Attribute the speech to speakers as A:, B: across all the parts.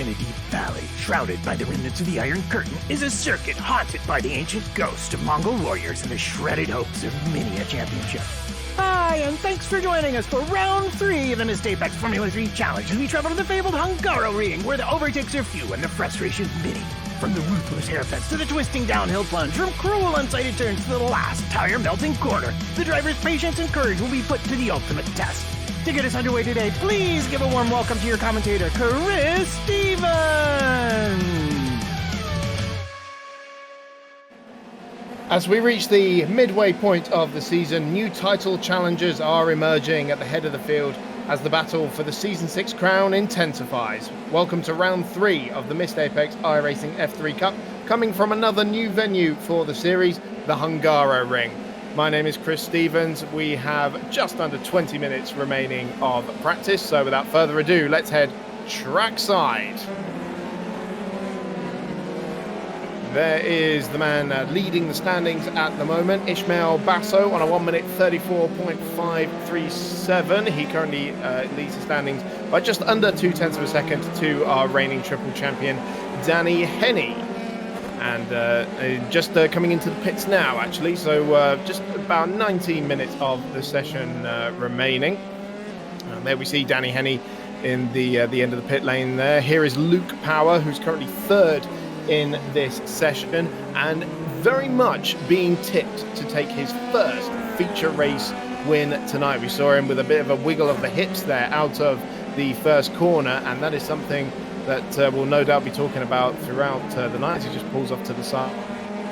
A: In a deep valley, shrouded by the remnants of the Iron Curtain, is a circuit haunted by the ancient ghosts of Mongol warriors and the shredded hopes of many a championship. Hi, and thanks for joining us for round 3 of the Missed Apex Formula 3 Challenge as we travel to the fabled Hungaroring, where the overtakes are few and the frustrations many. From the ruthless haircuts to the twisting downhill plunge, from cruel unsighted turns to the last tire-melting corner, the driver's patience and courage will be put to the ultimate test. To get us underway today, please give a warm welcome to your commentator, Chris Stevens!
B: As we reach the midway point of the season, new title challenges are emerging at the head of the field as the battle for the Season 6 crown intensifies. Welcome to round 3 of the Missed Apex iRacing F3 Cup, coming from another new venue for the series, the Hungaroring. My name is Chris Stevens. We have just under 20 minutes remaining of practice, so without further ado, let's head trackside. There is the man leading the standings at the moment, Ishmael Basso, on a 1 minute 34.537. He currently leads the standings by just under 0.2 of a second to our reigning triple champion, Danny Henny. And just coming into the pits now, actually, so just about 19 minutes of the session remaining. And there we see Danny Henny in the end of the pit lane there. Here is Luke Power, who's currently third in this session and very much being tipped to take his first feature race win tonight. We saw him with a bit of a wiggle of the hips there out of the first corner, and that is something that we'll no doubt be talking about throughout the night as he just pulls off to the side.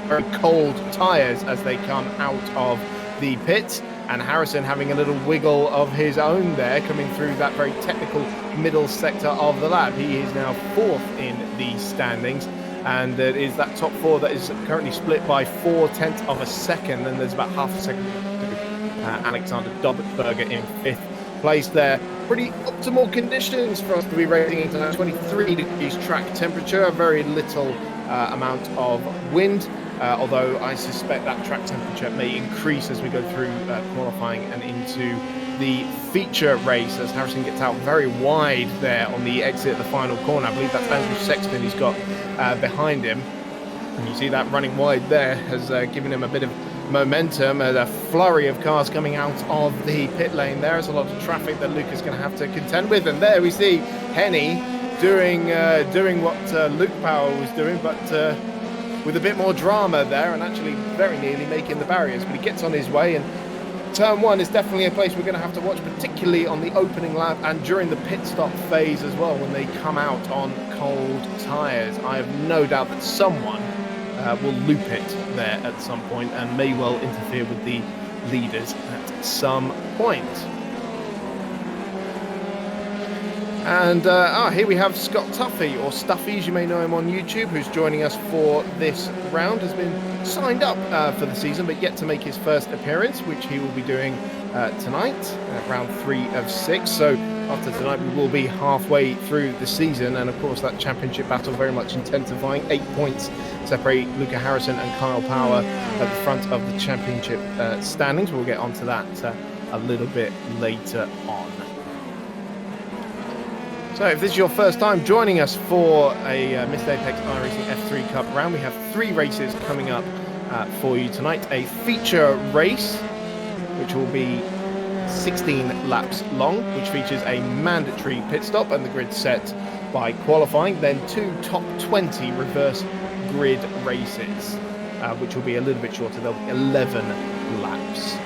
B: Very cold tyres as they come out of the pit, and Harrison having a little wiggle of his own there, coming through that very technical middle sector of the lap. He is now 4th in the standings, and it is that top 4 that is currently split by 0.4 of a second, and there's about half a second to Alexander Dobbetberger in 5th place there. Pretty optimal conditions for us to be racing into 23 degrees track temperature, very little amount of wind, although I suspect that track temperature may increase as we go through qualifying and into the feature race as Harrison gets out very wide there on the exit of the final corner. I believe that's Andrew Sexton he's got behind him, and you see that running wide there has given him a bit of momentum. A flurry of cars coming out of the pit lane. There's a lot of traffic that Luke is going to have to contend with, and there we see Henny doing what Luke Power was doing, but with a bit more drama there, and actually very nearly making the barriers. But he gets on his way, and turn 1 is definitely a place we're going to have to watch, particularly on the opening lap and during the pit stop phase as well, when they come out on cold tyres. I have no doubt that someone will loop it there at some point and may well interfere with the leaders at some point. And here we have Scott Tuffy, or Stuffy as you may know him on YouTube, who's joining us for this round. Has been signed up for the season but yet to make his first appearance, which he will be doing tonight, round 3 of 6. So after tonight we will be halfway through the season, and of course that championship battle very much intensifying. 8 points separate Luca Harrison and Kyle Power at the front of the championship standings. We'll get onto that a little bit later on. So if this is your first time joining us for a Missed Apex iRacing F3 Cup round, we have 3 races coming up for you tonight. A feature race, which will be 16 laps long, which features a mandatory pit stop and the grid set by qualifying. Then 2 top 20 reverse grid races, which will be a little bit shorter. There'll be 11 laps.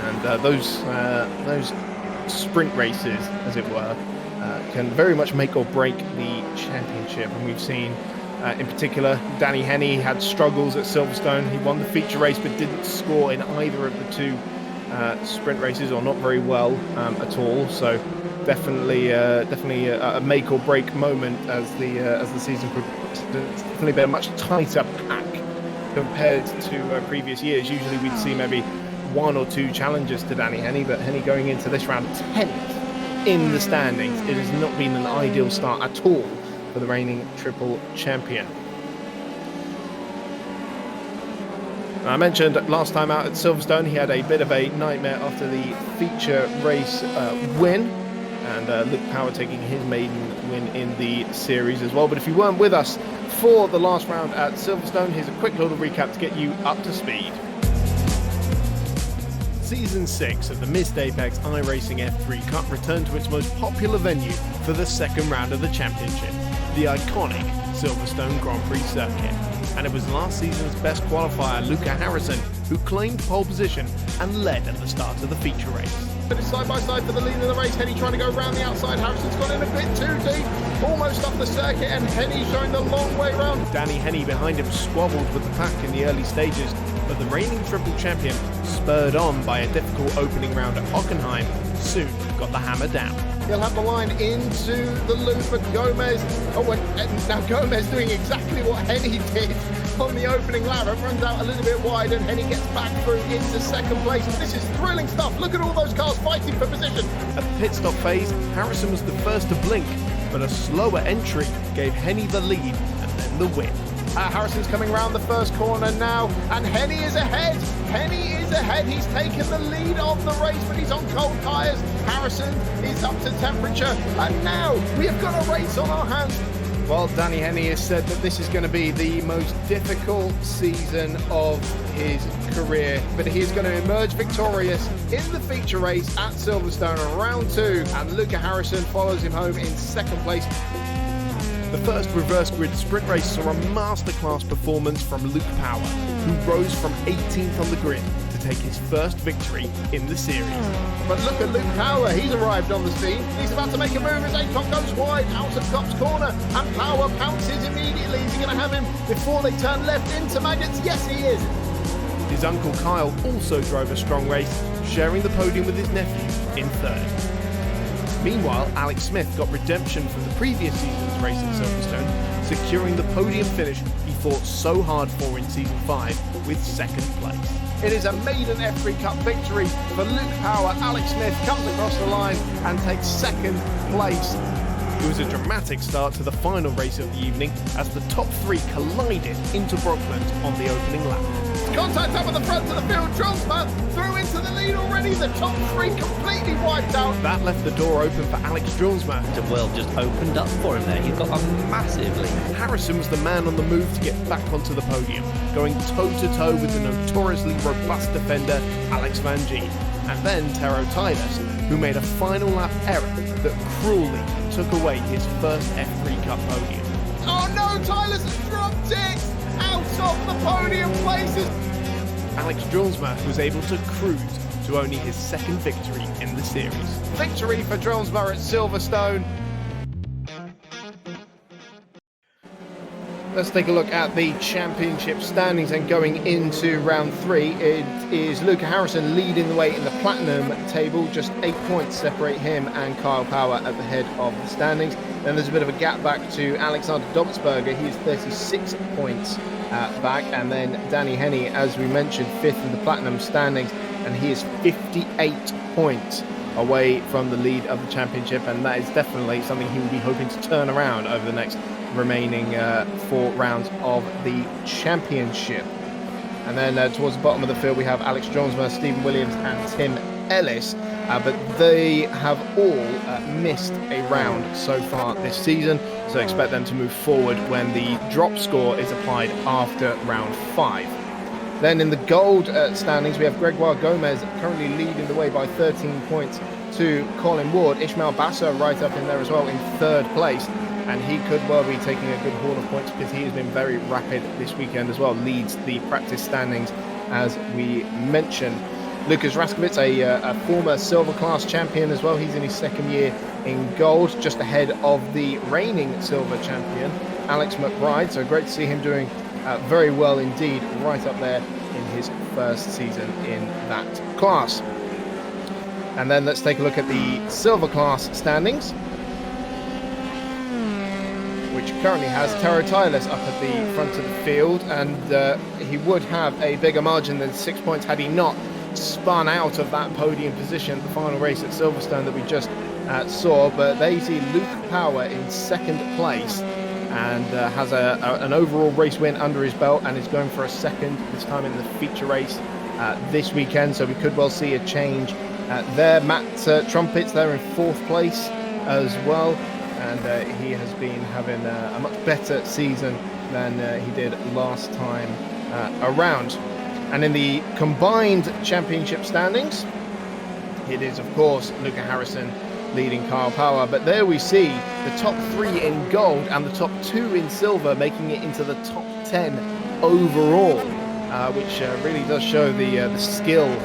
B: And those sprint races, as it were, can very much make or break the championship. And we've seen, in particular, Danny Henny had struggles at Silverstone. He won the feature race but didn't score in either of the 2 sprint races, or not very well at all. So definitely a make or break moment as the season progresses. It's definitely been a much tighter pack compared to previous years. Usually we'd see maybe 1 or 2 challenges to Danny Henny, but Henny going into this round 10th in the standings. It has not been an ideal start at all for the reigning triple champion. I mentioned last time out at Silverstone he had a bit of a nightmare after the feature race win, and Luke Power taking his maiden win in the series as well. But if you weren't with us for the last round at Silverstone, here's a quick little recap to get you up to speed. Season 6 of the Missed Apex iRacing F3 Cup returned to its most popular venue for the second round of the championship, the iconic Silverstone Grand Prix circuit. And it was last season's best qualifier, Luca Harrison, who claimed pole position and led at the start of the feature race. But it's side by side for the lead of the race. Henny trying to go around the outside. Harrison's gone in a bit too deep, almost off the circuit, and Henny showing the long way round. Danny Henny behind him squabbled with the pack in the early stages, but the reigning triple champion, spurred on by a difficult opening round at Hockenheim, soon got the hammer down. He'll have the line into the loop, but Gomez, now Gomez doing exactly what Henny did on the opening lap. It runs out a little bit wide and Henny gets back through into second place. This is thrilling stuff. Look at all those cars fighting for position. At the pit stop phase, Harrison was the first to blink, but a slower entry gave Henny the lead and then the win. Harrison's coming around the first corner now, and Henny is ahead. Henny is ahead. He's taken the lead of the race, but he's on cold tyres. Harrison is up to temperature, and now we have got a race on our hands. Well, Danny Henny has said that this is going to be the most difficult season of his career, but he is going to emerge victorious in the feature race at Silverstone on round 2, and Luca Harrison follows him home in second place. The first reverse grid sprint race saw a masterclass performance from Luke Power, who rose from 18th on the grid to take his first victory in the series. But look at Luke Power, he's arrived on the scene. He's about to make a move as Aycock goes wide out of Cop's corner, and Power pounces immediately. Is he going to have him before they turn left into Maggots? Yes, he is. His uncle Kyle also drove a strong race, sharing the podium with his nephew in third. Meanwhile, Alex Smith got redemption from the previous season's race at Silverstone, securing the podium finish he fought so hard for in Season 5 with second place. It is a maiden F3 Cup victory for Luke Power. Alex Smith comes across the line and takes second place. It was a dramatic start to the final race of the evening as the top 3 collided into Brooklands on the opening lap. Contact up at the front of the field. Dronsma through into the lead already. The top 3 completely wiped out. That left the door open for Alex Dronsma.
C: The world just opened up for him there. He's got a massive lead.
B: Harrison was the man on the move to get back onto the podium, going toe-to-toe with the notoriously robust defender Alex Van Gien. And then Taro Titus, who made a final lap error that cruelly took away his first F3 Cup podium. Oh no, Tyler's has dropped it! Out of the podium places! Alex Dronsma was able to cruise to only his second victory in the series. Victory for Dronsma at Silverstone. Let's take a look at the championship standings, and going into round 3, it is Luca Harrison leading the way in the platinum table. Just 8 points separate him and Kyle Power at the head of the standings. Then there's a bit of a gap back to Alexander Dobsberger. He is 36 points back, and then Danny Henny, as we mentioned, 5th in the platinum standings, and he is 58 points away from the lead of the championship, and that is definitely something he will be hoping to turn around over the next remaining 4 rounds of the championship. And then towards the bottom of the field we have Alex Dronsma, Stephen Williams and Tim Ellis, but they have all missed a round so far this season, so expect them to move forward when the drop score is applied after round 5. Then in the gold standings we have Gregoire Gomez currently leading the way by 13 points to Colin Ward. Ishmael Basser right up in there as well in 3rd place, and he could well be taking a good haul of points because he has been very rapid this weekend as well. Leads the practice standings as we mentioned. Lukas Raskovic, a former silver class champion as well. He's in his 2nd year in gold, just ahead of the reigning silver champion Alex McBride. So great to see him doing very well indeed, right up there in his first season in that class. And then let's take a look at the silver class standings, which currently has Taro Titus up at the front of the field, and he would have a bigger margin than 6 points had he not spun out of that podium position at the final race at Silverstone that we just saw. But there you see Luke Power in 2nd place, and has an overall race win under his belt, and is going for a 2nd, this time in the feature race this weekend, so we could well see a change there. Matt Trumpets there in 4th place, as well, and he has been having a much better season than he did last time around. And in the combined championship standings, it is, of course, Luca Harrison leading Kyle Power. But there we see the top 3 in gold and the top 2 in silver, making it into the top 10 overall, which really does show the skill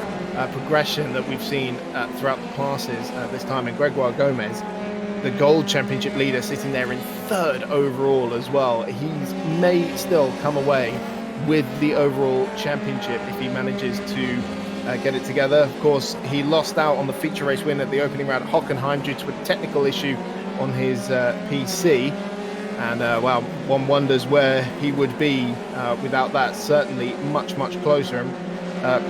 B: progression that we've seen throughout the classes this time. And Gregoire Gomez, the gold championship leader, sitting there in 3rd overall as well. He may still come away with the overall championship if he manages to get it together. Of course, he lost out on the feature race win at the opening round at Hockenheim due to a technical issue on his PC. And well, one wonders where he would be without that. Certainly much closer,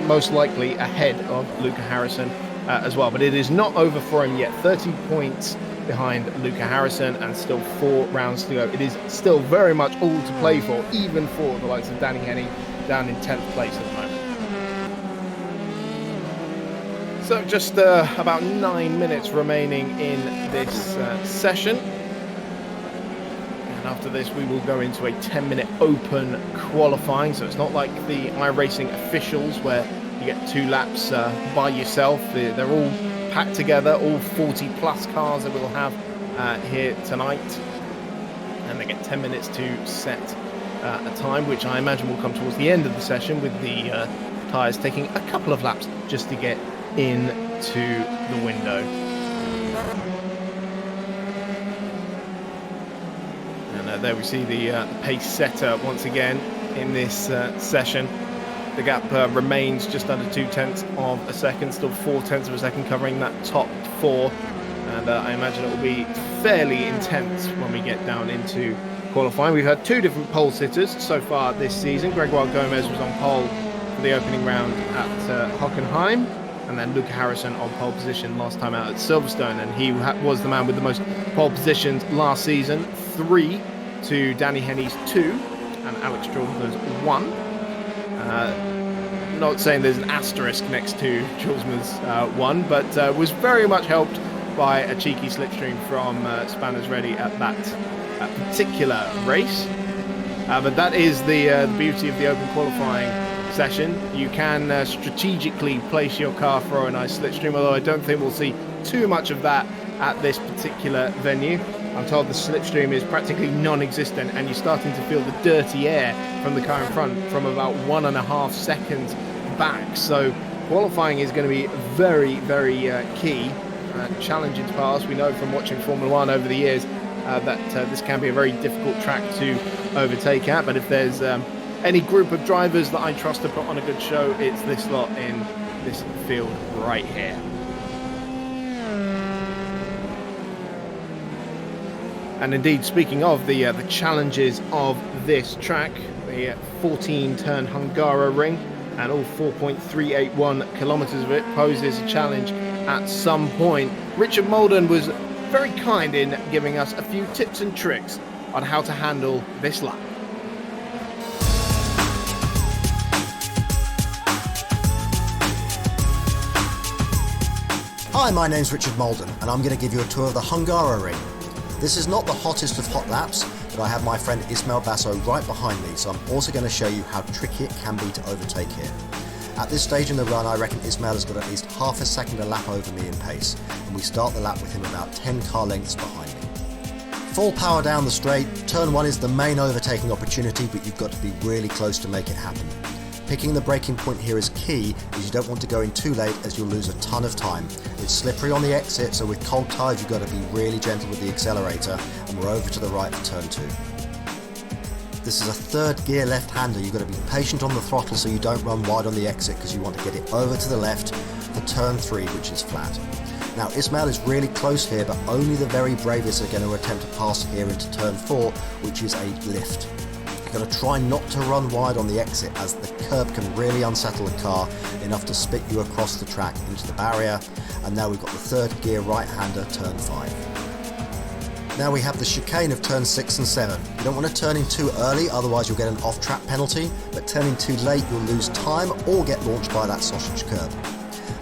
B: most likely ahead of Luca Harrison as well. But it is not over for him yet. 30 points behind Luca Harrison and still 4 rounds to go. It is still very much all to play for, even for the likes of Danny Henny down in 10th place at the moment. So just about 9 minutes remaining in this session. And after this, we will go into a 10-minute open qualifying. So it's not like the iRacing officials where you get 2 laps by yourself. They're all packed together, all 40 plus cars that we'll have here tonight, and they get 10 minutes to set a time, which I imagine will come towards the end of the session, with the tyres taking a couple of laps just to get into the window. And there we see the pace setter once again in this session. The gap remains just under 0.2 of a second, still 0.4 of a second covering that top 4. And I imagine it will be fairly intense when we get down into qualifying. We've had 2 different pole sitters so far this season. Gregoire Gomez was on pole for the opening round at Hockenheim, and then Luca Harrison on pole position last time out at Silverstone. And he was the man with the most pole positions last season, 3 to Danny Henny's 2, and Alex Jordan's 1. Not saying there's an asterisk next to Julesman's 1, but was very much helped by a cheeky slipstream from Spanners Ready at that particular race. But that is the beauty of the open qualifying session. You can strategically place your car for a nice slipstream, although I don't think we'll see too much of that at this particular venue. I'm told the slipstream is practically non-existent, and you're starting to feel the dirty air from the car in front from about 1.5 seconds back. So qualifying is going to be very key, challenging to pass. We know from watching Formula 1 over the years that this can be a very difficult track to overtake at, but if there's any group of drivers that I trust to put on a good show, it's this lot in this field right here. And indeed, speaking of the challenges of this track, the 14-turn Hungaroring and all 4.381 kilometers of it poses a challenge at some point. Richard Molden was very kind in giving us a few tips and tricks on how to handle this lap.
D: Hi, my name's Richard Molden, and I'm going to give you a tour of the Hungaroring. This is not the hottest of hot laps, but I have my friend Ismail Basso right behind me, so I'm also going to show you how tricky it can be to overtake here. At this stage in the run, I reckon Ismail has got at least half a second a lap over me in pace, and we start the lap with him about 10 car lengths behind me. Full power down the straight. Turn 1 is the main overtaking opportunity, but you've got to be really close to make it happen. Picking the braking point here is key, as you don't want to go in too late, as you'll lose a ton of time. It's slippery on the exit, so with cold tyres you've got to be really gentle with the accelerator, and we're over to the right for turn 2. This is a 3rd gear left-hander. You've got to be patient on the throttle so you don't run wide on the exit, because you want to get it over to the left for turn 3, which is flat. Now Ismail is really close here, but only the very bravest are going to attempt to pass here into turn 4, which is a lift. You've got to try not to run wide on the exit, as the curb can really unsettle the car enough to spit you across the track into the barrier. And now we've got the 3rd gear right-hander, turn 5. Now we have the chicane of turn 6 and 7. You don't want to turn in too early, otherwise you'll get an off-track penalty, but turning too late you'll lose time or get launched by that sausage curb.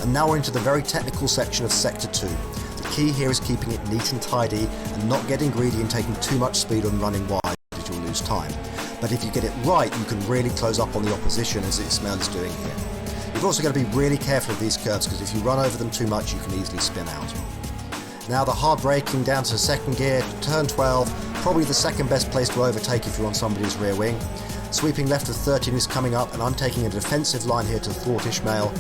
D: And now we're into the very technical section of sector 2. The key here is keeping it neat and tidy and not getting greedy and taking too much speed and running wide as you'll lose time. But if you get it right, you can really close up on the opposition, as Ismail is doing here. You've also got to be really careful of these curves, because if you run over them too much, you can easily spin out. Now the hard braking down to second gear, turn 12, probably the second best place to overtake if you're on somebody's rear wing. Sweeping left of 13 is coming up, and I'm taking a defensive line here to thwart Ismail.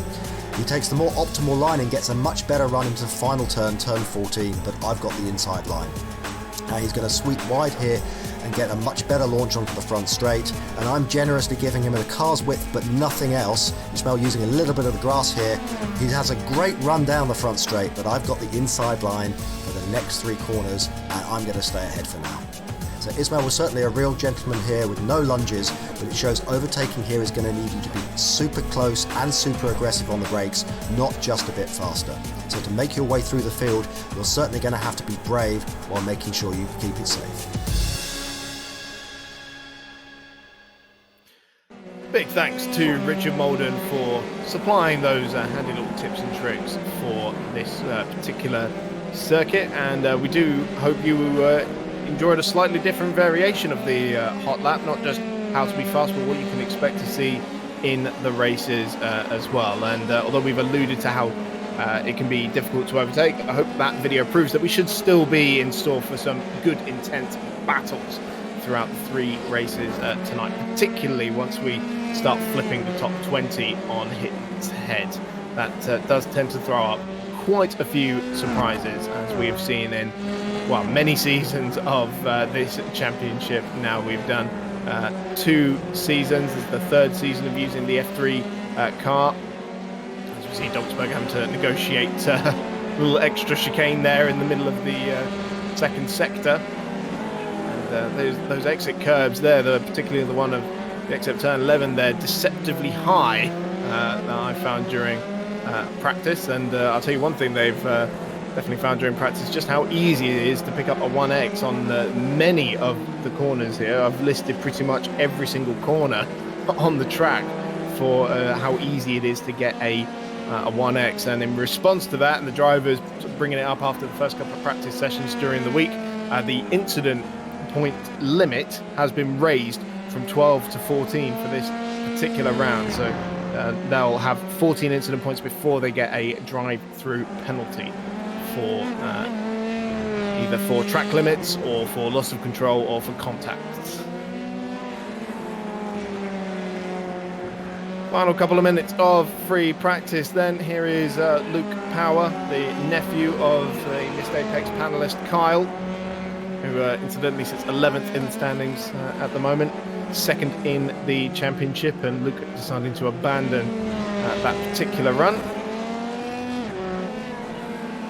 D: He takes the more optimal line and gets a much better run into the final turn, turn 14, but I've got the inside line. Now he's going to sweep wide here and get a much better launch onto the front straight, and I'm generously giving him a car's width but nothing else. Ismail using a little bit of the grass here. He has a great run down the front straight, but I've got the inside line for the next 3 corners, and I'm going to stay ahead for now. So Ismail was certainly a real gentleman here with no lunges, but it shows overtaking here is going to need you to be super close and super aggressive on the brakes, not just a bit faster. So to make your way through the field, you're certainly going to have to be brave while making sure you keep it safe.
B: Big thanks to Richard Molden for supplying those handy little tips and tricks for this particular circuit, and we do hope you enjoyed a slightly different variation of the hot lap, not just how to be fast, but what you can expect to see in the races as well. And although we've alluded to how it can be difficult to overtake, I hope that video proves that we should still be in store for some good, intense battles throughout the 3 races tonight, particularly once we start flipping the top 20 on hits head. That does tend to throw up quite a few surprises, as we have seen in, well, many seasons of this championship. Now we've done 2 seasons. This is the 3rd season of using the F3 car. As we see Dogsburg having to negotiate a little extra chicane there in the middle of the second sector. And those exit curbs there, particularly the one of the exit turn 11, they're deceptively high that I found during practice. And I'll tell you one thing they've definitely found during practice, just how easy it is to pick up a 1X on many of the corners here. I've listed pretty much every single corner on the track for how easy it is to get a 1X. And in response to that, and the drivers bringing it up after the first couple of practice sessions during the week, the incident point limit has been raised from 12 to 14 for this particular round. So they'll have 14 incident points before they get a drive-through penalty for either for track limits or for loss of control or for contacts. Final couple of minutes of free practice then. Here is Luke Power, the nephew of the Missed Apex panelist Kyle, who incidentally sits 11th in the standings at the moment, 2nd in the championship, and Luke deciding to abandon that particular run.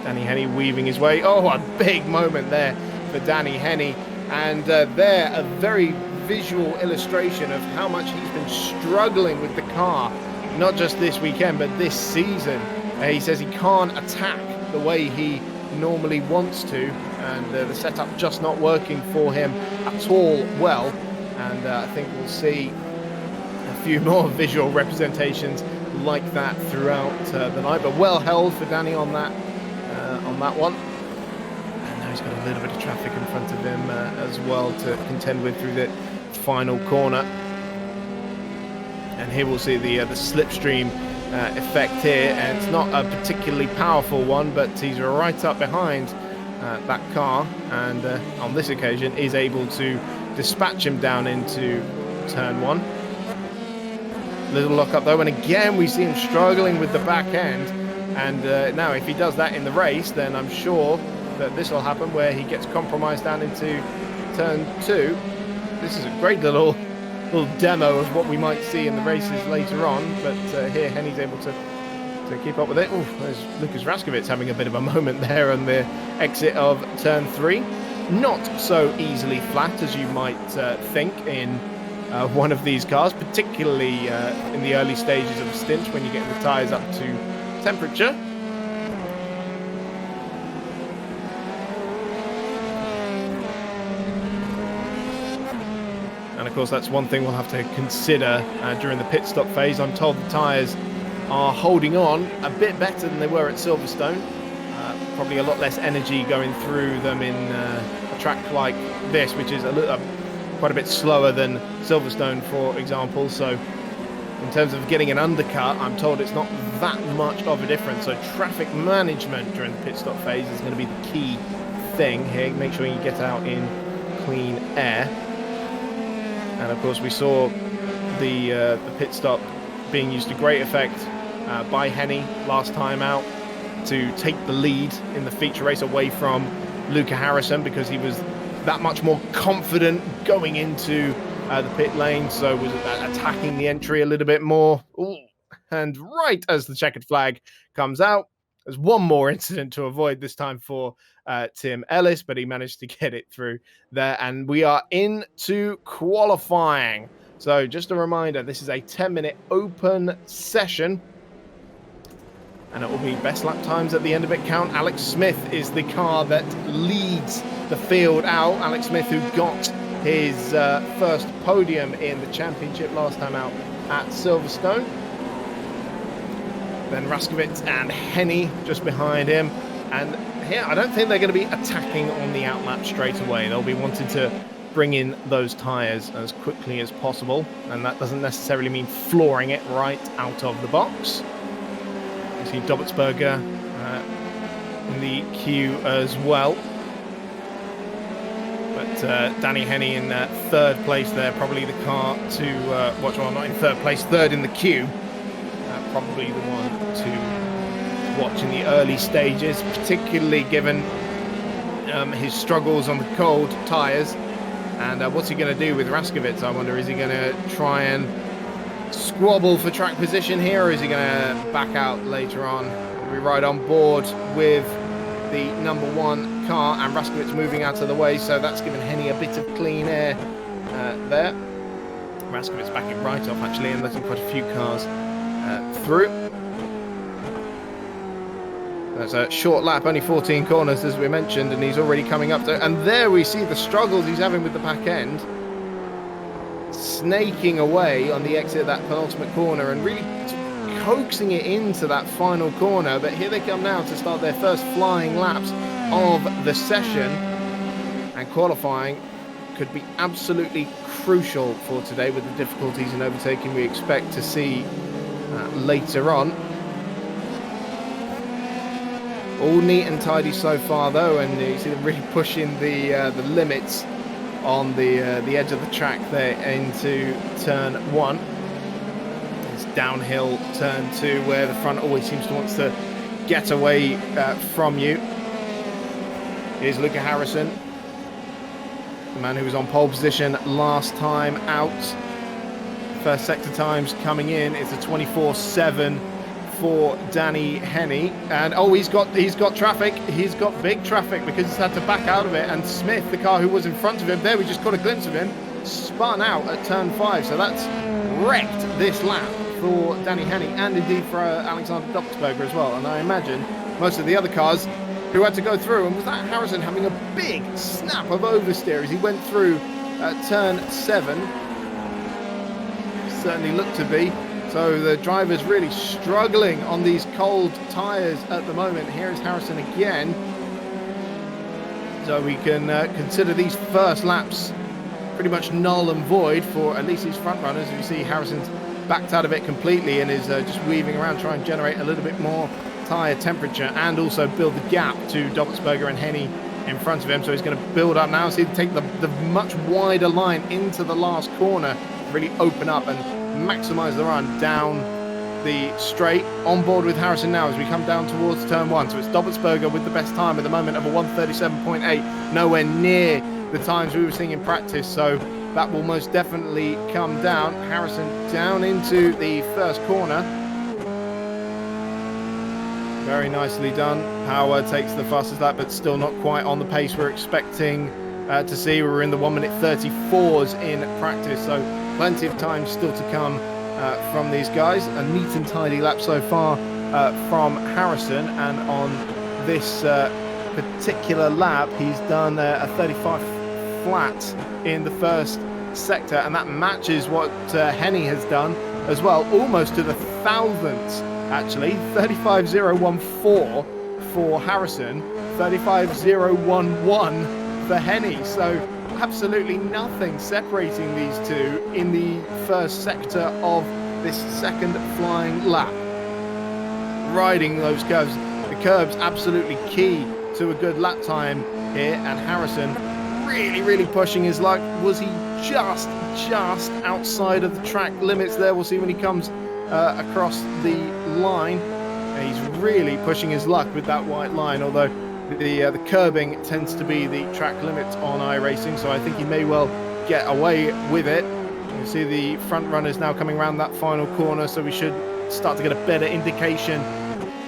B: Danny Henney weaving his way. Oh, a big moment there for Danny Henney, and there a very visual illustration of how much he's been struggling with the car, not just this weekend but this season. He says he can't attack the way he normally wants to, and the setup just not working for him at all well. And I think we'll see a few more visual representations like that throughout the night, but well held for Danny on that one. And now he's got a little bit of traffic in front of him as well to contend with through the final corner. And here we'll see the slipstream effect here, and it's not a particularly powerful one, but he's right up behind that car, and on this occasion is able to dispatch him down into turn 1. Little lock up though, and again we see him struggling with the back end. And now if he does that in the race, then I'm sure that this will happen, where he gets compromised down into turn 2. This is a great little demo of what we might see in the races later on, but here Henny's able to keep up with it. Oh, there's Lucas Raskovitz having a bit of a moment there on the exit of turn 3. Not so easily flat as you might think in one of these cars, particularly in the early stages of a stint when you're getting the tyres up to temperature. And of course that's one thing we'll have to consider during the pit stop phase. I'm told the tyres are holding on a bit better than they were at Silverstone. probably a lot less energy going through them in a track like this, which is quite a bit slower than Silverstone, for example. So in terms of getting an undercut, I'm told it's not that much of a difference. So traffic management during the pit stop phase is going to be the key thing here. Make sure you get out in clean air. And of course we saw the pit stop being used to great effect by Henny last time out to take the lead in the feature race away from Luca Harrison, because he was that much more confident going into the pit lane, so was attacking the entry a little bit more. Ooh. And right as the checkered flag comes out, there's one more incident to avoid, this time for Tim Ellis, but he managed to get it through there. And we are into qualifying. So just a reminder, this is a 10-minute open session, and it will be best lap times at the end of it count. Alex Smith is the car that leads the field out. Alex Smith, who got his first podium in the championship last time out at Silverstone. Then Raskovic and Henny just behind him. And here, I don't think they're going to be attacking on the outlap straight away. They'll be wanting to bring in those tyres as quickly as possible. And that doesn't necessarily mean flooring it right out of the box. You see Dobbetsberger in the queue as well. But Danny Henny in third place there, probably the car to watch. Well, not in third place, third in the queue. Probably the one to watch in the early stages, particularly given his struggles on the cold tyres. And what's he going to do with Raskovic? I wonder, is he going to try and squabble for track position here, or is he going to back out later on? We ride on board with the number one car, and Raskovic moving out of the way, so that's given Henny a bit of clean air there. Raskovic backing right off actually, and letting quite a few cars through. There's a short lap, only 14 corners as we mentioned, and he's already coming up to, and there we see the struggles he's having with the back end, snaking away on the exit of that penultimate corner and really coaxing it into that final corner. But here they come now to start their first flying laps of the session, and qualifying could be absolutely crucial for today with the difficulties in overtaking we expect to see later on. All neat and tidy so far though, and you see them really pushing the limits on the edge of the track there into turn one. It's downhill turn two, where the front always seems to want to get away from you. Here's Luca Harrison, the man who was on pole position last time out. First sector times coming in, it's a 24.7 for Danny Henny, and oh, he's got traffic. He's got big traffic because he's had to back out of it, and Smith, the car who was in front of him there, we just caught a glimpse of him, spun out at turn 5, so that's wrecked this lap for Danny Henny, and indeed for Alexander Doppelsberger as well. And I imagine most of the other cars who had to go through, and was that Harrison having a big snap of oversteer as he went through turn 7? Certainly looked to be. So the driver's really struggling on these cold tyres at the moment. Here's Harrison again. So we can consider these first laps pretty much null and void for at least these front runners. You see Harrison's backed out of it completely and is just weaving around, trying to generate a little bit more tyre temperature and also build the gap to Dobbelsberger and Henny in front of him. So he's going to build up now. So he'll take the much wider line into the last corner, really open up and maximise the run down the straight. On board with Harrison now as we come down towards turn 1. So it's Dobbelsberger with the best time at the moment of a 1:37.8, nowhere near the times we were seeing in practice, so that will most definitely come down. Harrison down into the first corner. Very nicely done. Power takes the fastest lap, but still not quite on the pace we're expecting to see. We're in the 1:34s in practice, so plenty of time still to come from these guys. A neat and tidy lap so far from Harrison, and on this particular lap he's done a 35 flat in the first sector, and that matches what Henny has done as well, almost to the thousandth actually. 35.014 for Harrison, 35.011 for Henny. So absolutely nothing separating these two in the first sector of this second flying lap. Riding those curves. The curbs absolutely key to a good lap time here, and Harrison really pushing his luck. Was he just outside of the track limits there? We'll see when he comes across the line. And he's really pushing his luck with that white line, although the curbing tends to be the track limit on iRacing, so I think he may well get away with it. You can see the front runners now coming around that final corner, so we should start to get a better indication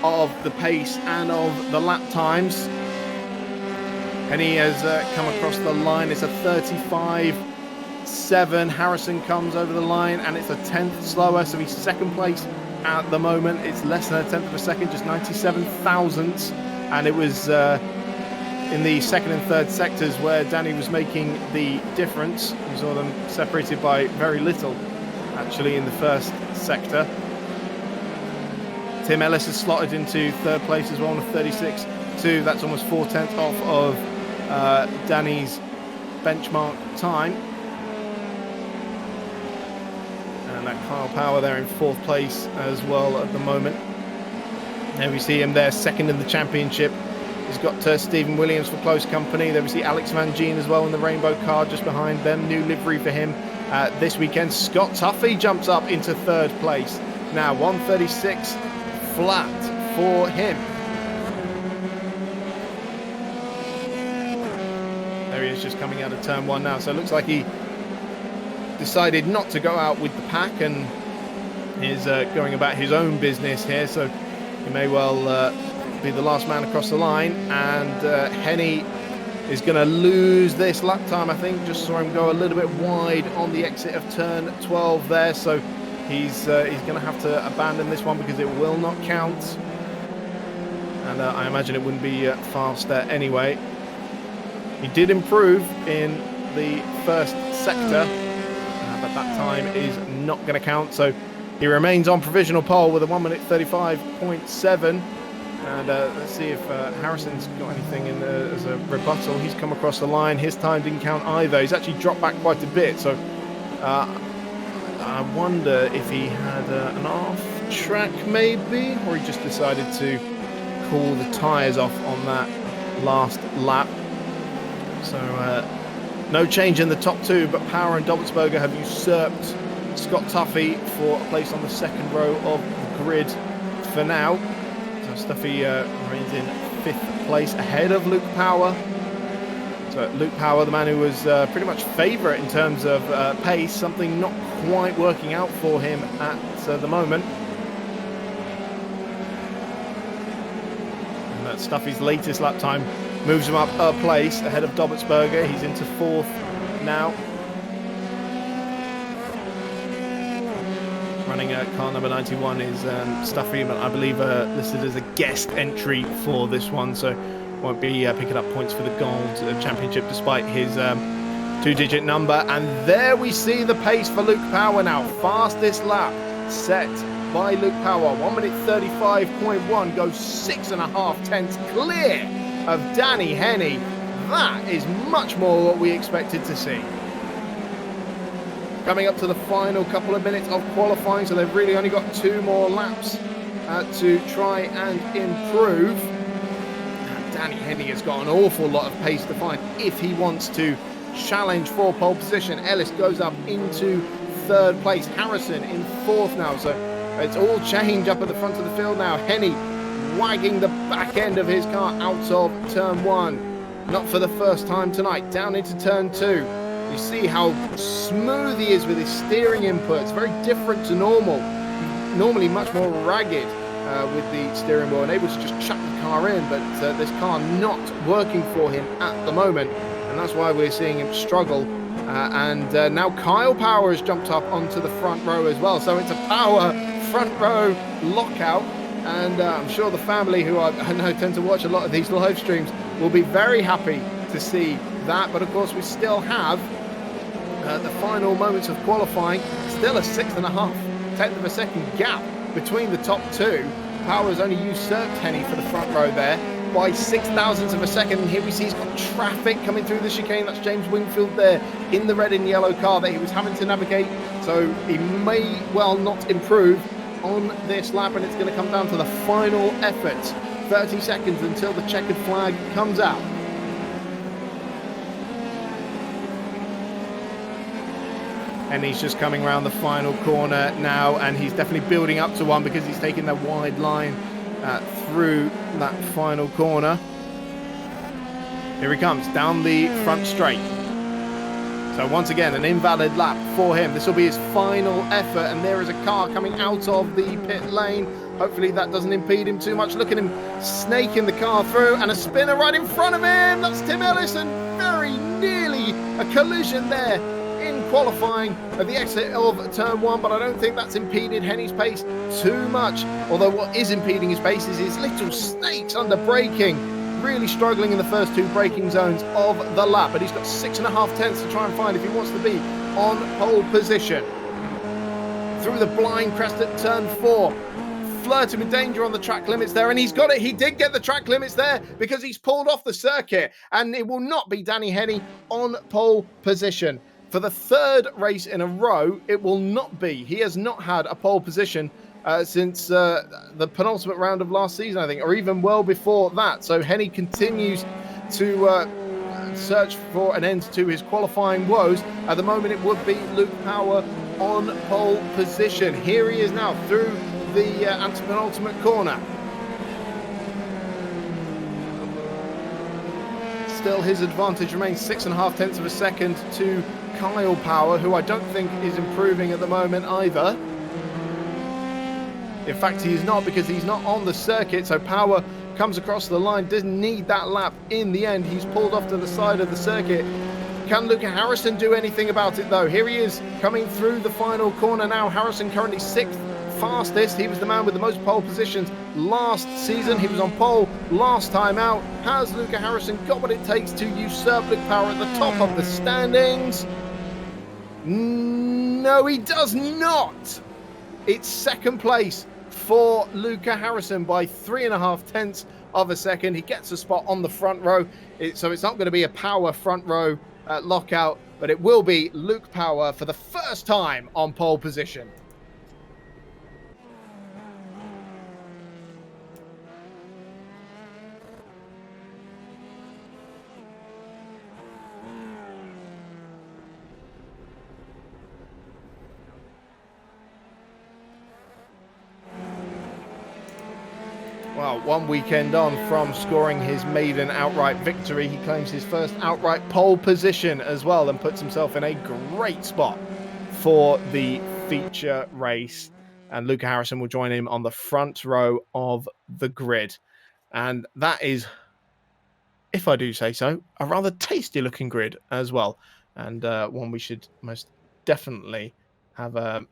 B: of the pace and of the lap times. And he has come across the line. It's a 35.7. Harrison comes over the line and it's a 10th slower, so he's second place at the moment. It's less than a tenth of a second, just 97 thousandths. And it was in the second and third sectors where Danny was making the difference. You saw them separated by very little, actually, in the first sector. Tim Ellis has slotted into third place as well on a 36.2. That's almost 4/10 off of Danny's benchmark time. And that Kyle Power there in fourth place as well at the moment. There we see him there, second in the championship. He's got Stephen Williams for close company. There we see Alex Van Gien as well in the rainbow car just behind them. New livery for him this weekend. Scott Tuffy jumps up into third place. Now 136 flat for him. There he is, just coming out of turn one now. So it looks like he decided not to go out with the pack and is going about his own business here. So he may well be the last man across the line, and Henny is going to lose this lap time, I think. Just saw him go a little bit wide on the exit of turn 12 there, so he's going to have to abandon this one because it will not count, and I imagine it wouldn't be faster anyway. He did improve in the first sector, but that time is not going to count, so he remains on provisional pole with a 1 minute 35.7. And let's see if Harrison's got anything in as a rebuttal. He's come across the line. His time didn't count either. He's actually dropped back quite a bit. So I wonder if he had an off track maybe, or he just decided to cool the tyres off on that last lap. So no change in the top two, but Power and Dobbelsberger have usurped Scott Tuffy for a place on the second row of the grid for now. So Stuffy remains in fifth place ahead of Luke Power. So Luke Power, the man who was pretty much favourite in terms of pace, something not quite working out for him at the moment. And that's Stuffy's latest lap time moves him up a place ahead of Dobbelsberger. He's into fourth now. Running car number 91 is Stuffy, but I believe listed as a guest entry for this one, so won't be picking up points for the Gold Championship despite his two-digit number. And there we see the pace for Luke Power now. Fastest lap set by Luke Power. 1 minute 35.1, goes 6.5 tenths clear of Danny Henny. That is much more what we expected to see. Coming up to the final couple of minutes of qualifying, so they've really only got 2 more laps to try and improve. Danny Henny has got an awful lot of pace to find if he wants to challenge for pole position. Ellis goes up into third place. Harrison in fourth now, so it's all change up at the front of the field now. Henny wagging the back end of his car out of turn 1. Not for the first time tonight. Down into turn 2. You see how smooth he is with his steering inputs. Very different to normal. Normally much more ragged with the steering wheel and able to just chuck the car in, but this car not working for him at the moment, and that's why we're seeing him struggle. And now Kyle Power has jumped up onto the front row as well, so it's a Power front row lockout, and I'm sure the family, who I know tend to watch a lot of these live streams, will be very happy to see that. But of course we still have the final moments of qualifying. Still a 6.5 tenth of a second gap between the top two, Power's only usurped Henny for the front row there by 0.06 of a second. And here we see he's got traffic coming through the chicane. That's James Wingfield there in the red and yellow car that he was having to navigate. So he may well not improve on this lap, and it's going to come down to the final effort. 30 seconds until the checkered flag comes out. And he's just coming around the final corner now, and he's definitely building up to one because he's taking the wide line through that final corner. Here he comes down the front straight. So once again, an invalid lap for him. This will be his final effort, and there is a car coming out of the pit lane. Hopefully that doesn't impede him too much. Look at him snaking the car through, and a spinner right in front of him. That's Tim Ellis, and very nearly a collision there in qualifying at the exit of turn 1, but I don't think that's impeded Henny's pace too much. Although what is impeding his pace is his little snakes under braking. Really struggling in the first 2 braking zones of the lap, but he's got 6.5 tenths to try and find if he wants to be on pole position. Through the blind crest at turn 4, flirting with danger on the track limits there, and he's got it. He did get the track limits there because he's pulled off the circuit, and it will not be Danny Henny on pole position. For the 3rd race in a row, it will not be. He has not had a pole position since the penultimate round of last season, I think, or even well before that. So Henny continues to search for an end to his qualifying woes. At the moment, it would be Luke Power on pole position. Here he is now through the antepenultimate corner. Still, his advantage remains 6.5 tenths of a second to Kyle Power, who I don't think is improving at the moment either. In fact, he is not, because he's not on the circuit. So Power comes across the line, doesn't need that lap in the end. He's pulled off to the side of the circuit. Can Luca Harrison do anything about it, though? Here he is coming through the final corner now. Harrison currently 6th fastest. He was the man with the most pole positions last season. He was on pole last time out. Has Luca Harrison got what it takes to usurp Luke Power at the top of the standings? No, he does not. It's 2nd place for Luca Harrison by 3.5 tenths of a second. He gets a spot on the front row, so it's not going to be a Power front row lockout, but it will be Luke Power for the first time on pole position. Well, one weekend on from scoring his maiden outright victory, he claims his first outright pole position as well, and puts himself in a great spot for the feature race. And Luca Harrison will join him on the front row of the grid. And that is, if I do say so, a rather tasty looking grid as well. And one we should most definitely have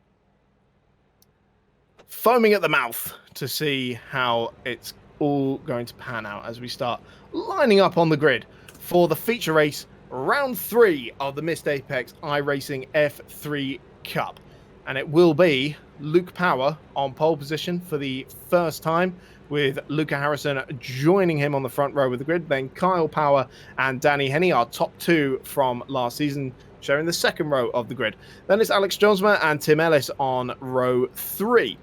B: foaming at the mouth to see how it's all going to pan out as we start lining up on the grid for the feature race, round 3 of the Missed Apex iRacing F3 Cup. And it will be Luke Power on pole position for the first time, with Luca Harrison joining him on the front row with the grid. Then Kyle Power and Danny Henny, our top 2 from last season, sharing the 2nd row of the grid. Then it's Alex Jonsma and Tim Ellis on row 3.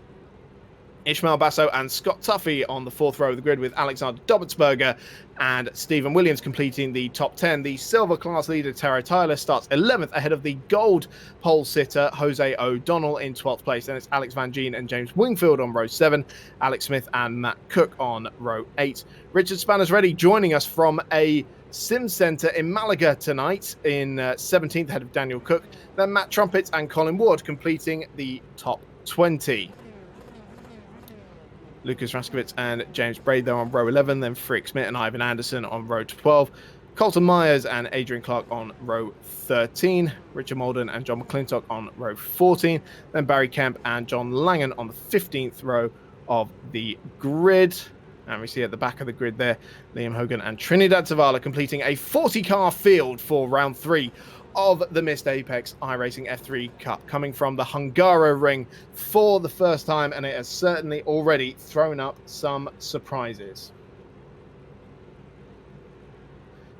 B: Ishmael Basso and Scott Tuffy on the 4th row of the grid, with Alexander Dobertsberger and Stephen Williams completing the top 10. The silver class leader, Tara Tyler, starts 11th ahead of the gold pole sitter, Jose O'Donnell, in 12th place. Then it's Alex Van Gien and James Wingfield on row 7, Alex Smith and Matt Cook on row 8. Richard Spanner's ready, joining us from a Sim Centre in Malaga tonight in 17th ahead of Daniel Cook. Then Matt Trumpet and Colin Ward completing the top 20. Lucas Raskowitz and James Braid there on row 11, then Frick Smith and Ivan Anderson on row 12, Colton Myers and Adrian Clark on row 13, Richard Molden and John McClintock on row 14, then Barry Kemp and John Langan on the 15th row of the grid. And we see at the back of the grid there, Liam Hogan and Trinidad Zavala completing a 40-car field for round 3 of the Missed Apex iRacing F3 Cup, coming from the Hungaroring for the first time, and it has certainly already thrown up some surprises.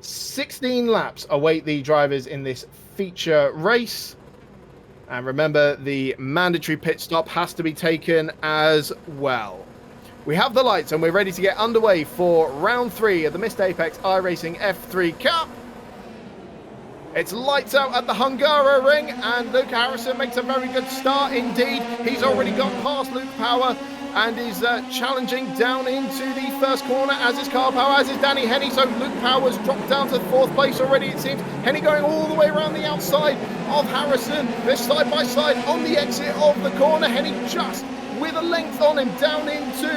B: 16 laps await the drivers in this feature race. And remember, the mandatory pit stop has to be taken as well. We have the lights and we're ready to get underway for round 3 of the Missed Apex iRacing F3 Cup. It's lights out at the Hungaroring, and Luke Harrison makes a very good start indeed. He's already gone past Luke Power and is challenging down into the first corner, as is Kyle Power, as is Danny Henny. So Luke Power's dropped down to 4th place already, it seems. Henny going all the way around the outside of Harrison. They're side by side on the exit of the corner. Henny just with a length on him down into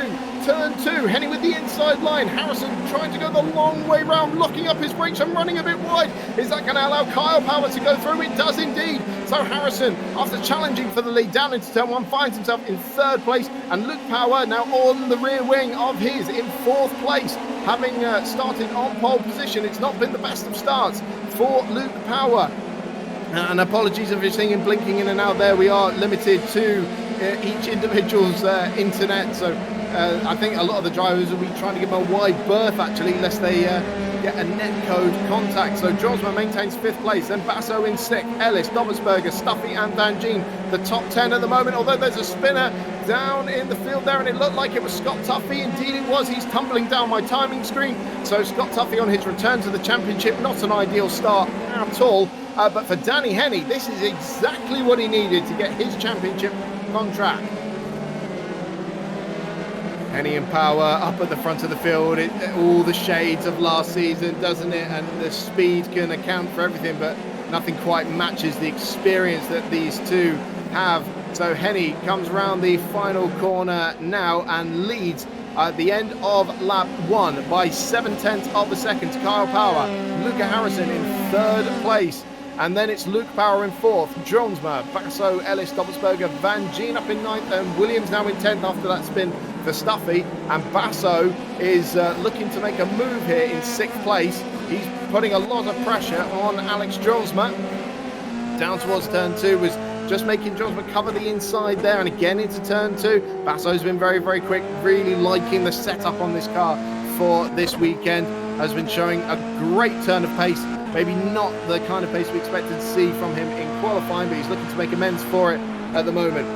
B: turn 2. Henny with the inside line. Harrison trying to go the long way round, locking up his brakes and running a bit wide. Is that going to allow Kyle Power to go through? It does indeed. So Harrison, after challenging for the lead down into turn 1, finds himself in 3rd place, and Luke Power now on the rear wing of his in 4th place, having started on pole position. It's not been the best of starts for Luke Power. And apologies if you're seeing him blinking in and out there. We are limited to each individual's internet, so I think a lot of the drivers will be trying to give them a wide berth actually, lest they get a netcode contact. So Josma maintains 5th place, then Basso in 6th, Ellis, Dobersberger, Stuffy and Van Gien the top 10 at the moment, although there's a spinner down in the field there, and it looked like it was Scott Tuffy. Indeed it was. He's tumbling down my timing screen. So Scott Tuffy on his return to the championship, not an ideal start at all, but for Danny Henny, this is exactly what he needed to get his championship contract. Henny and Power up at the front of the field, all the shades of last season, doesn't it? And the speed can account for everything, but nothing quite matches the experience that these two have. So Henny comes around the final corner now and leads at the end of lap 1 by 7/10 of a second to Kyle Power. Luca Harrison in 3rd place. And then it's Luke Power in 4th, Jonsma, Basso, Ellis, Dobbelsberger, Van Gien up in 9th, and Williams now in 10th after that spin for Stuffy. And Basso is looking to make a move here in 6th place. He's putting a lot of pressure on Alex Jonsma. Down towards turn 2 was just making Jonsma cover the inside there, and again into turn 2. Basso's been very, very quick, really liking the setup on this car for this weekend. Has been showing a great turn of pace. Maybe not the kind of pace we expected to see from him in qualifying, but he's looking to make amends for it at the moment.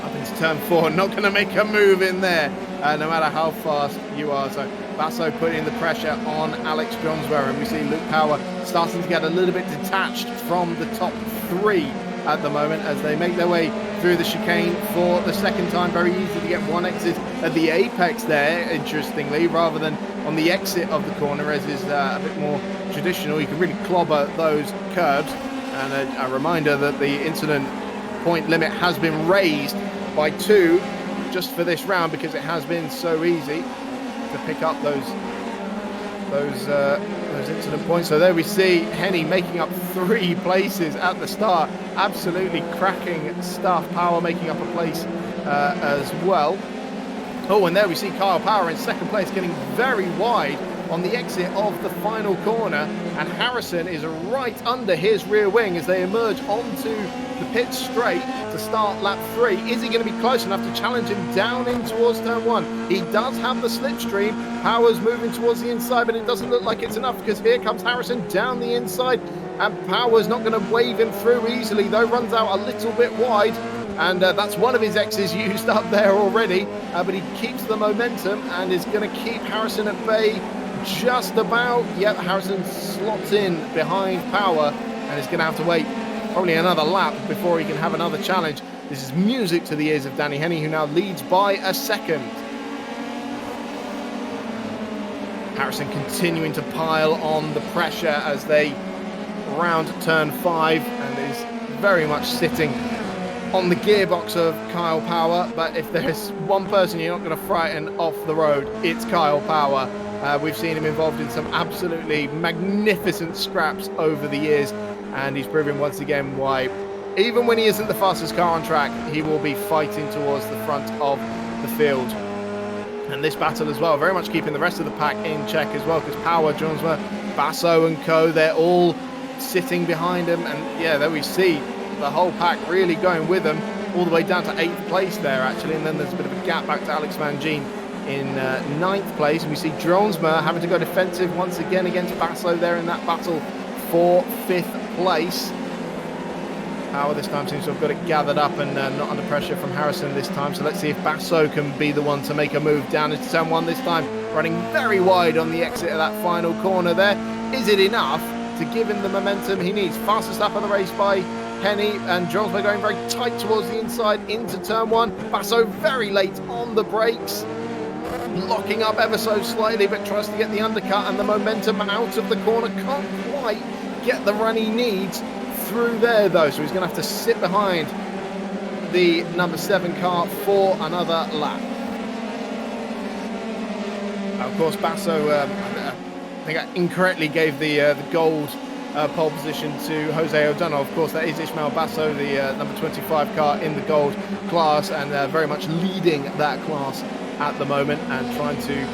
B: Up into turn 4, not going to make a move in there, no matter how fast you are. So Basso putting the pressure on Alex Jonsma, and we see Luke Power starting to get a little bit detached from the top 3 at the moment as they make their way through the chicane for the second time. Very easy to get one exit at the apex there, interestingly, rather than on the exit of the corner, as is a bit more traditional. You can really clobber those curbs. And a reminder that the incident point limit has been raised by 2 just for this round, because it has been so easy to pick up those incident points. So there we see Henny making up 3 places at the start. Absolutely cracking stuff. Power making up a place as well. Oh, and there we see Kyle Power in 2nd place, getting very wide on the exit of the final corner, and Harrison is right under his rear wing as they emerge onto the pit straight to start lap 3. Is he going to be close enough to challenge him down in towards turn 1? He does have the slipstream. Power's moving towards the inside, but it doesn't look like it's enough, because here comes Harrison down the inside, and Power's not going to wave him through easily, though. Runs out a little bit wide, and that's one of his X's used up there already, but he keeps the momentum and is going to keep Harrison at bay just about. Yep, Harrison slots in behind Power and is going to have to wait probably another lap before he can have another challenge. This is music to the ears of Danny Henny, who now leads by a second. Harrison continuing to pile on the pressure as they round turn 5, and is very much sitting on the gearbox of Kyle Power. But if there's one person you're not going to frighten off the road, it's Kyle Power. We've seen him involved in some absolutely magnificent scraps over the years, and he's proving once again why, even when he isn't the fastest car on track, he will be fighting towards the front of the field. And this battle as well, very much keeping the rest of the pack in check as well, because Power, Jonsma, Basso and co, they're all sitting behind him, and yeah, there we see the whole pack really going with them all the way down to 8th place there actually, and then there's a bit of a gap back to Alex Van Gien in 9th place, and we see Dronsma having to go defensive once again against Basso there in that battle for 5th place. Power this time seems to have got it gathered up and not under pressure from Harrison this time, so let's see if Basso can be the one to make a move down into turn 1 this time, running very wide on the exit of that final corner there. Is it enough to give him the momentum he needs? Fastest lap of the race by Henny, and Dronsma going very tight towards the inside into turn 1. Basso very late on the brakes, locking up ever so slightly, but tries to get the undercut and the momentum out of the corner. Can't quite get the run he needs through there though, so he's going to have to sit behind the number 7 car for another lap. Of course, Basso, I think I incorrectly gave the gold pole position to Jose O'Donnell. Of course, that is Ismael Basso, the number 25 car in the gold class, and very much leading that class at the moment and trying to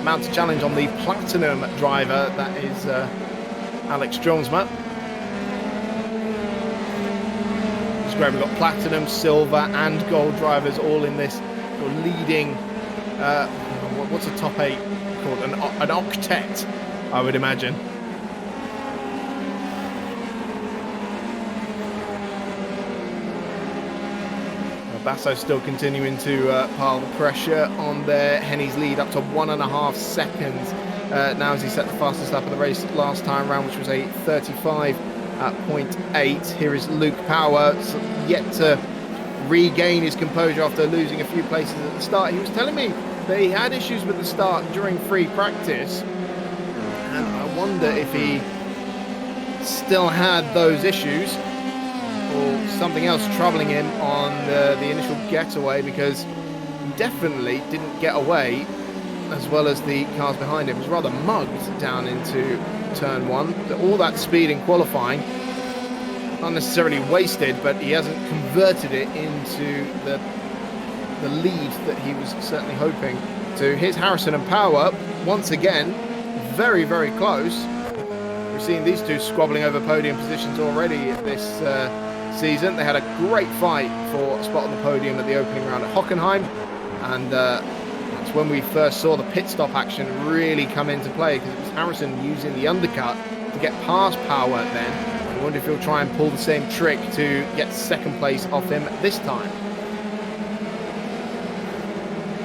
B: mount a challenge on the platinum driver, that is Alex Dronsma. It's great, we've got platinum, silver and gold drivers all in this leading, what's a top 8 called? An octet, I would imagine. Basso still continuing to pile the pressure on there. Henny's lead up to 1.5 seconds now as he set the fastest lap of the race last time around, which was a 35.8. Here is Luke Power, yet to regain his composure after losing a few places at the start. He was telling me that he had issues with the start during free practice, and I wonder if he still had those issues or something else troubling him on the initial getaway, because he definitely didn't get away as well as the cars behind him. He was rather mugged down into turn 1. All that speed in qualifying, not necessarily wasted, but he hasn't converted it into the lead that he was certainly hoping to. Here's Harrison and Power once again, very, very close. We've seen these two squabbling over podium positions already this season. They had a great fight for a spot on the podium at the opening round at Hockenheim, and that's when we first saw the pit stop action really come into play, because it was Harrison using the undercut to get past Power then. I wonder if he'll try and pull the same trick to get second place off him this time.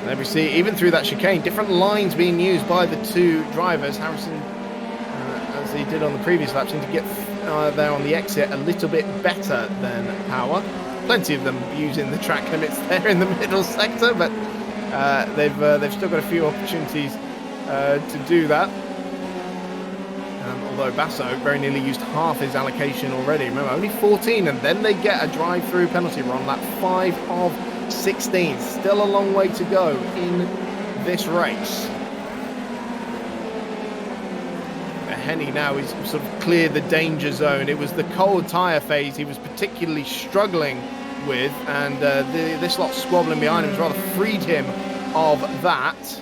B: And then we see, even through that chicane, different lines being used by the two drivers. Harrison, as he did on the previous lap, seemed to get there on the exit a little bit better than Power. Plenty of them using the track limits there in the middle sector, but they've still got a few opportunities to do that. Although Basso very nearly used half his allocation already. Remember, only 14, and then they get a drive-through penalty run, lap 5 of 16. Still a long way to go in this race. Henny now is sort of cleared the danger zone. It was the cold tyre phase he was particularly struggling with, and this lot squabbling behind him has rather freed him of that.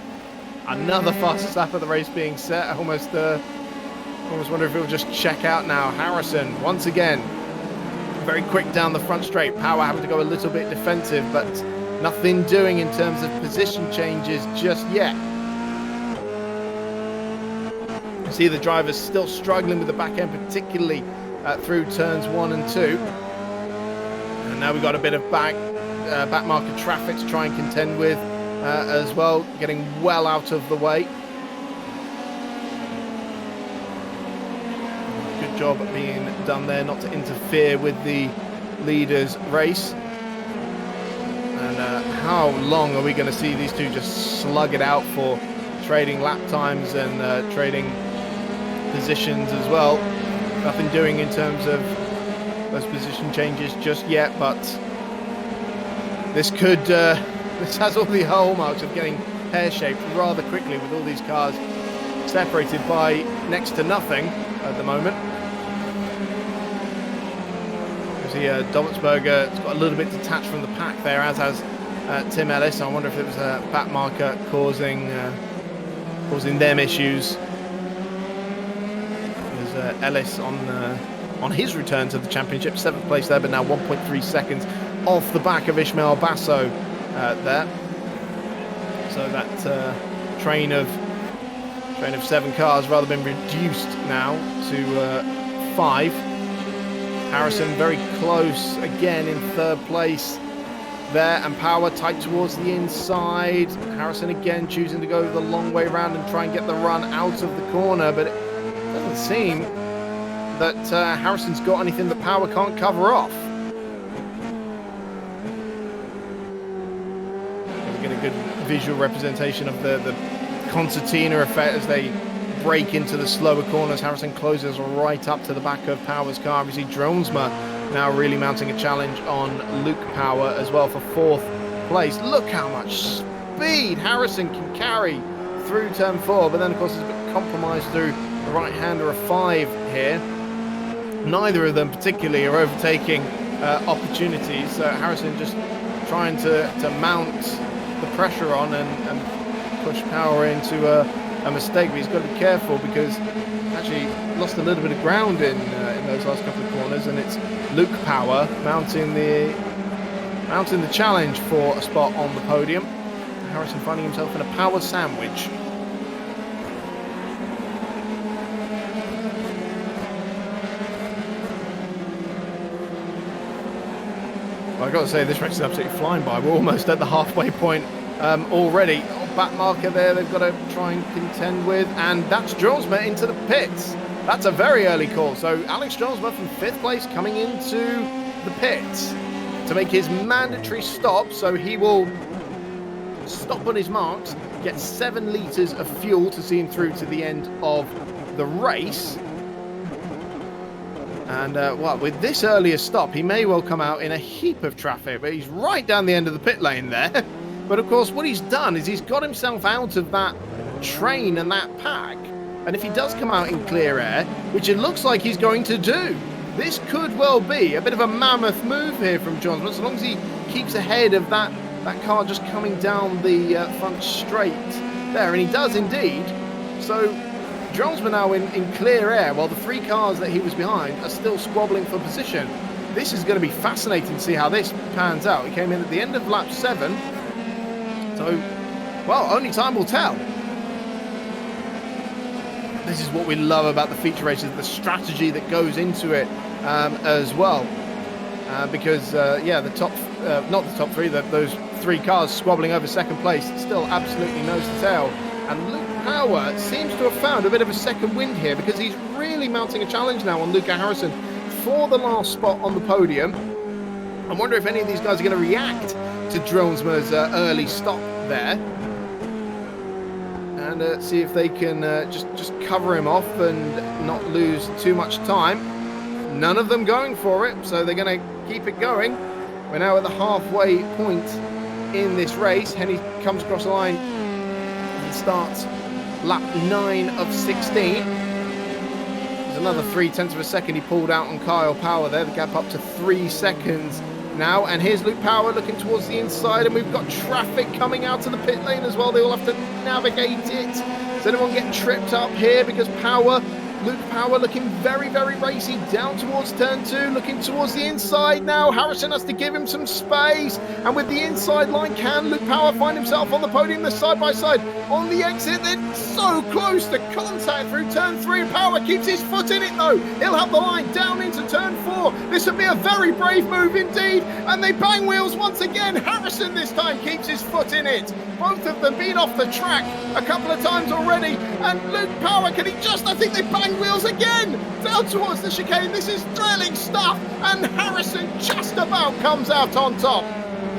B: Another fastest lap of the race being set. I almost wonder if he'll just check out now. Harrison once again very quick down the front straight. Power having to go a little bit defensive, but nothing doing in terms of position changes just yet. See the drivers still struggling with the back end, particularly through turns 1 and 2. And now we've got a bit of back marker traffic to try and contend with as well, getting well out of the way. Good job being done there not to interfere with the leaders' race. And how long are we going to see these two just slug it out for, trading lap times and trading positions as well? Nothing doing in terms of those position changes just yet, but this has all the hallmarks of getting pear-shaped rather quickly, with all these cars separated by next to nothing at the moment. You see Dobbelsberger has got a little bit detached from the pack there, as has Tim Ellis. I wonder if it was a back marker causing them issues. Ellis on his return to the championship, 7th place there, but now 1.3 seconds off the back of Ismail Basso there. So that train of 7 cars rather been reduced now to 5. Harrison very close again in 3rd place there, and Power tight towards the inside. Harrison again choosing to go the long way around and try and get the run out of the corner, but it doesn't seem that Harrison's got anything that Power can't cover off. We get a good visual representation of the concertina effect as they break into the slower corners. Harrison closes right up to the back of Power's car. We see Dronesma now really mounting a challenge on Luke Power as well for 4th place. Look how much speed Harrison can carry through turn 4, but then of course it's a bit compromised through the right-hander of 5 here. Neither of them particularly are overtaking opportunities, so Harrison just trying to mount the pressure on and push Power into a mistake, but he's got to be careful because actually lost a little bit of ground in those last couple of corners, and it's Luke Power mounting the challenge for a spot on the podium. Harrison finding himself in a power sandwich. Well, I've got to say, this race is absolutely flying by. We're almost at the halfway point already. Back marker there they've got to try and contend with, and that's Dronesma into the pits. That's a very early call, so Alex Dronesma from 5th place coming into the pits to make his mandatory stop, so he will stop on his marks, get 7 litres of fuel to see him through to the end of the race. And well, with this earlier stop he may well come out in a heap of traffic, but he's right down the end of the pit lane there. But of course what he's done is he's got himself out of that train and that pack, and if he does come out in clear air, which it looks like he's going to do, this could well be a bit of a mammoth move here from Johnsman, as long as he keeps ahead of that car just coming down the front straight there, and he does indeed. So Johnsman now in clear air, while the 3 cars that he was behind are still squabbling for position. This is going to be fascinating to see how this pans out. He came in at the end of lap 7. So, well, only time will tell. This is what we love about the feature races, the strategy that goes into it as well. Because, yeah, the top, not the top 3, those 3 cars squabbling over 2nd place, still absolutely nose to tail. And Luke Power seems to have found a bit of a second wind here, because he's really mounting a challenge now on Luca Harrison for the last spot on the podium. I wonder if any of these guys are going to react to Dronesma's early stop there, and see if they can just cover him off and not lose too much time. None of them going for it, so they're going to keep it going. We're now at the halfway point in this race. Henny comes across the line and starts lap 9 of 16. There's another 0.3 of a second he pulled out on Kyle Power there, the gap up to 3 seconds now. And here's Luke Power looking towards the inside, and we've got traffic coming out of the pit lane as well. They will have to navigate it. Does anyone get tripped up here? Because Luke Power looking very, very racy down towards turn 2, looking towards the inside now. Harrison has to give him some space, and with the inside line, can Luke Power find himself on the podium? They're side by side on the exit. They're so close to contact through turn 3. Power keeps his foot in it though. He'll have the line down into turn 4. This would be a very brave move indeed, and they bang wheels once again. Harrison this time keeps his foot in it. Both of them been off the track a couple of times already, and Luke Power, can he just, I think they bang wheels again down towards the chicane. This is thrilling stuff, and Harrison just about comes out on top.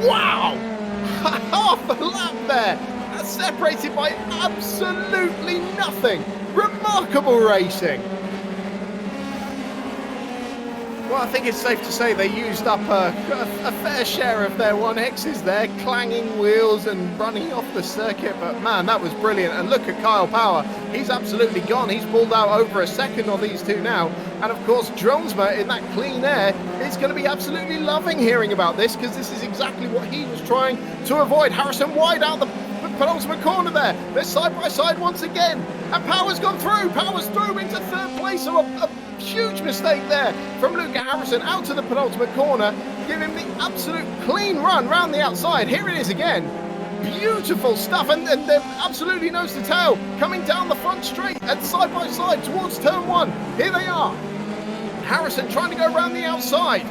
B: Wow! Half a lap there, that's separated by absolutely nothing. Remarkable racing. Well, I think it's safe to say they used up a fair share of their 1Xs there, clanging wheels and running off the circuit, but man, that was brilliant. And look at Kyle Power, he's absolutely gone. He's pulled out over a second on these two now, and of course Dronesma in that clean air is going to be absolutely loving hearing about this, because this is exactly what he was trying to avoid. Harrison wide out the penultimate corner there. They're side by side once again. And Power's gone through. Power's through into third place. So a huge mistake there from Luca Harrison out to the penultimate corner. Give him the absolute clean run round the outside. Here it is again. Beautiful stuff. And they're absolutely nose to tail. Coming down the front straight and side by side towards turn one. Here they are. Harrison trying to go around the outside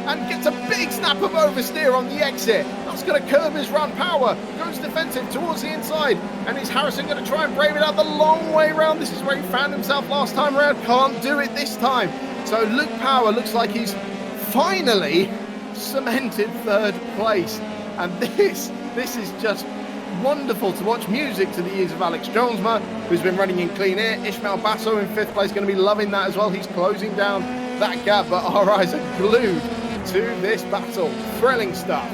B: and gets a big snap of oversteer on the exit. That's going to curb his run. Power goes defensive towards the inside, and is Harrison going to try and brave it out the long way round? This is where he found himself last time around. Can't do it this time. So Luke Power looks like he's finally cemented third place, and this is just wonderful to watch. Music to the ears of Alex Jonesma, who's been running in clean air. Ishmael Basso in fifth place, going to be loving that as well. He's closing down that gap, but our eyes are glued to this battle. Thrilling stuff.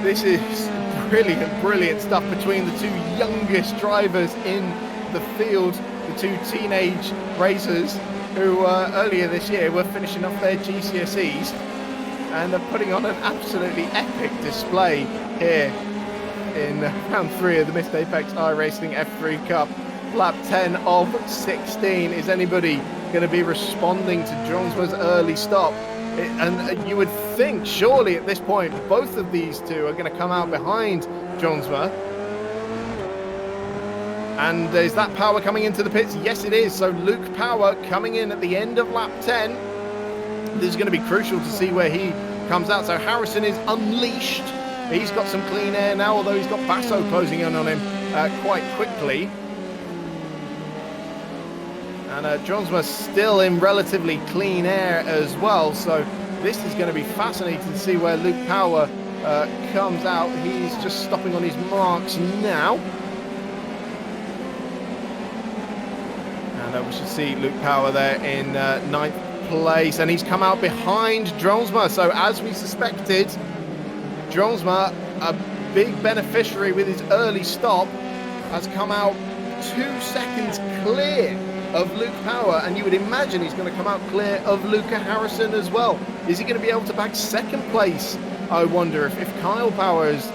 B: This is brilliant stuff between the two youngest drivers in the field, the two teenage racers who earlier this year were finishing off their GCSEs, and they're putting on an absolutely epic display here in round 3 of the Missed Apex iRacing F3 Cup. Lap 10 of 16. Is anybody going to be responding to Jonesma's early stop? And you would think, surely at this point, both of these two are going to come out behind Jonesma. And is that Power coming into the pits? Yes, it is. So Luke Power coming in at the end of lap 10. This is going to be crucial to see where he comes out. So Harrison is unleashed. He's got some clean air now, although he's got Basso closing in on him quite quickly. And Jonesma still in relatively clean air as well. So this is going to be fascinating to see where Luke Power comes out. He's just stopping on his marks now. And we should see Luke Power there in ninth place. And he's come out behind Jonesma. So as we suspected, Jonesma, a big beneficiary with his early stop, has come out 2 seconds clear of Luke Power, and you would imagine he's going to come out clear of Luca Harrison as well. Is he going to be able to bag second place? I wonder if Kyle Power has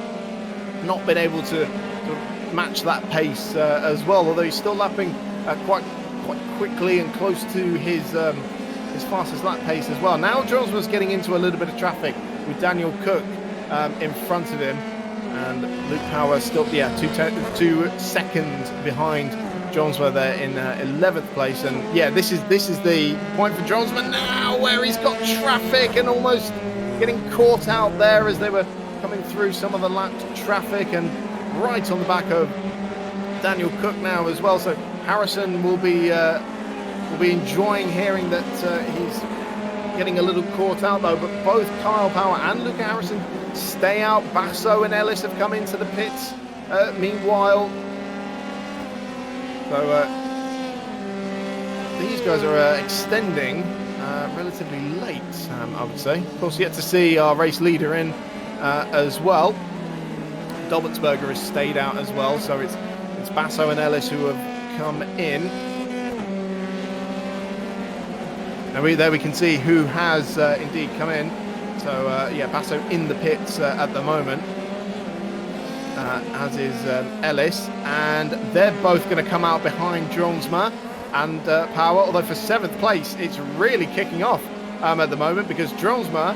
B: not been able to match that pace as well, although he's still lapping quite quickly and close to his fastest lap pace as well. Now Jonesma's getting into a little bit of traffic with Daniel Cook in front of him, and Luke Power still 2 seconds behind Jonesma there in 11th place. And yeah, this is the point for Jonesma now, where he's got traffic and almost getting caught out there as they were coming through some of the lapped traffic, and right on the back of Daniel Cook now as well. So Harrison will be enjoying hearing that he's getting a little caught out though, but both Kyle Power and Luca Harrison stay out. Basso and Ellis have come into the pits meanwhile. So these guys are extending relatively late, I would say. Of course, yet to see our race leader in as well. Dobertsberger has stayed out as well, so it's Basso and Ellis who have come in. Now there we can see who has indeed come in. So yeah, Basso in the pits at the moment. As is Ellis, and they're both going to come out behind Jonesma and Power, although for 7th place it's really kicking off at the moment, because Jonesma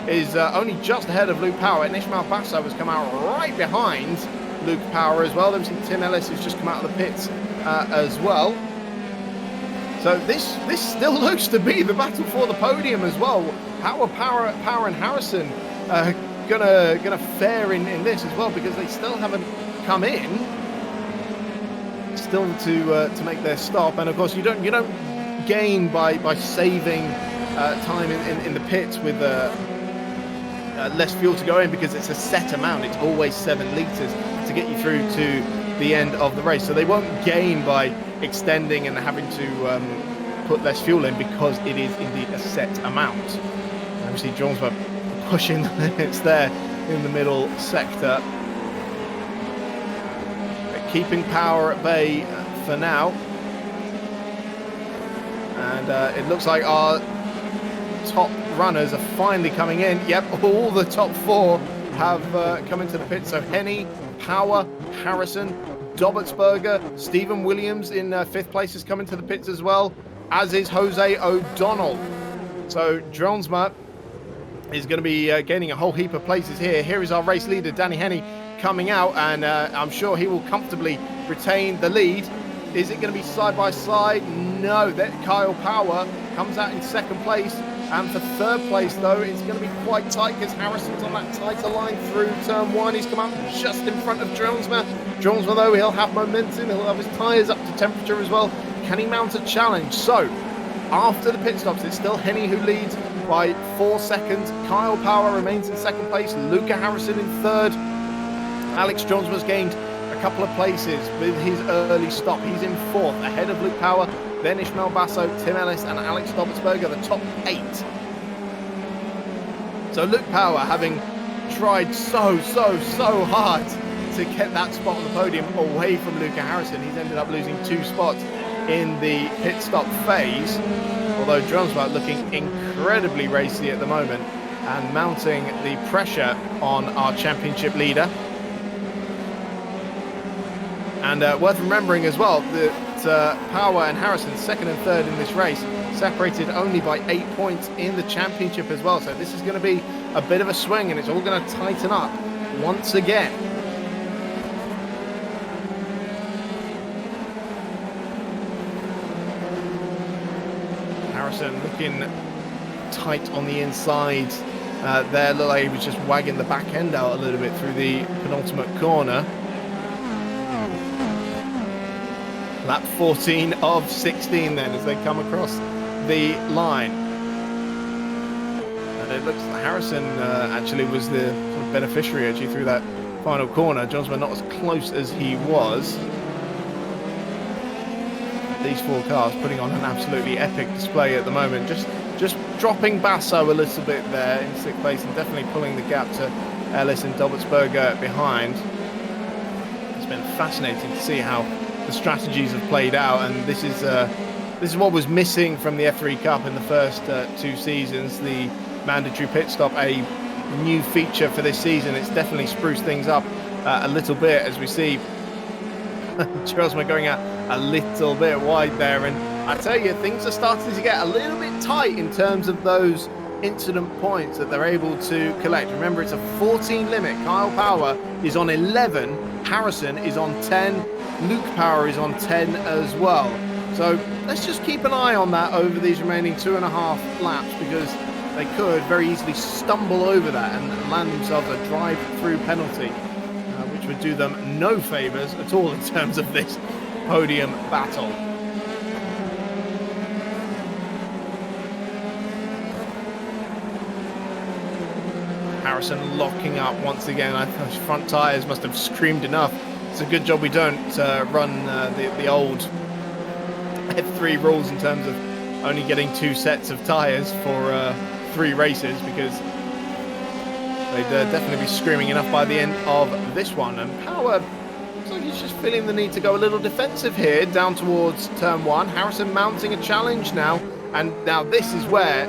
B: is only just ahead of Luke Power, and Ishmael Basso has come out right behind Luke Power as well. Then we see Tim Ellis, who's just come out of the pits as well. So this still looks to be the battle for the podium as well. How are Power and Harrison gonna fare in this as well, because they still haven't come in still to make their stop. And of course you don't gain by saving time in the pits with less fuel to go in, because it's a set amount. It's always 7 litres to get you through to the end of the race, so they won't gain by extending and having to put less fuel in, because it is indeed a set amount. Obviously Jonesma pushing the limits there in the middle sector, but keeping Power at bay for now. And it looks like our top runners are finally coming in. Yep, all the top 4 have come into the pit. So Henny, Power, Harrison, Dobbertsberger, Stephen Williams in 5th place has come into the pits as well, as is Jose O'Donnell. So Dronsma is going to be gaining a whole heap of places here. Here is our race leader, Danny Henny, coming out, and I'm sure he will comfortably retain the lead. Is it going to be side by side? No. That Kyle Power comes out in 2nd place. And for 3rd place, though, it's going to be quite tight because Harrison's on that tighter line through turn 1. He's come out just in front of Dronsma. Dronsma, though, he'll have momentum. He'll have his tyres up to temperature as well. Can he mount a challenge? So, after the pit stops, it's still Henny who leads by 4 seconds. Kyle Power remains in 2nd place. Luca Harrison in 3rd. Alex Dronsma's gained a couple of places with his early stop. He's in 4th, ahead of Luke Power. Then Ishmael Basso, Tim Ellis and Alex Dobbertsberger, the top 8. So Luke Power, having tried so hard to get that spot on the podium away from Luca Harrison, he's ended up losing 2 spots in the pit stop phase. Although Dronsma looking incredibly racy at the moment and mounting the pressure on our championship leader. And worth remembering as well that Power and Harrison, 2nd and 3rd in this race, separated only by 8 points in the championship as well. So this is going to be a bit of a swing, and it's all going to tighten up once again. Harrison looking tight on the inside there. Looked like he was just wagging the back end out a little bit through the penultimate corner. Lap 14 of 16 then as they come across the line. And it looks like Harrison actually was the sort of beneficiary actually through that final corner. Dronsma not as close as he was. These 4 cars putting on an absolutely epic display at the moment. Just dropping Basso a little bit there in 6th place and definitely pulling the gap to Ellis and Dobbertsberger behind. It's been fascinating to see how the strategies have played out, and this is what was missing from the F3 Cup in the first 2 seasons. The mandatory pit stop, a new feature for this season. It's definitely spruced things up a little bit as we see Dronsma going out a little bit wide there, and I tell you, things are starting to get a little bit tight in terms of those incident points that they're able to collect. Remember, it's a 14 limit. Kyle Power is on 11, Harrison is on 10, Luke Power is on 10 as well. So let's just keep an eye on that over these remaining 2.5 laps, because they could very easily stumble over that and land themselves a drive-through penalty, which would do them no favours at all in terms of this podium battle. Harrison locking up once again. I think his front tyres must have screamed enough. It's a good job we don't run the old F3 rules in terms of only getting 2 sets of tyres for 3 races, because they'd definitely be screaming enough by the end of this one. And Power looks like he's just feeling the need to go a little defensive here down towards turn 1. Harrison mounting a challenge now, and now this is where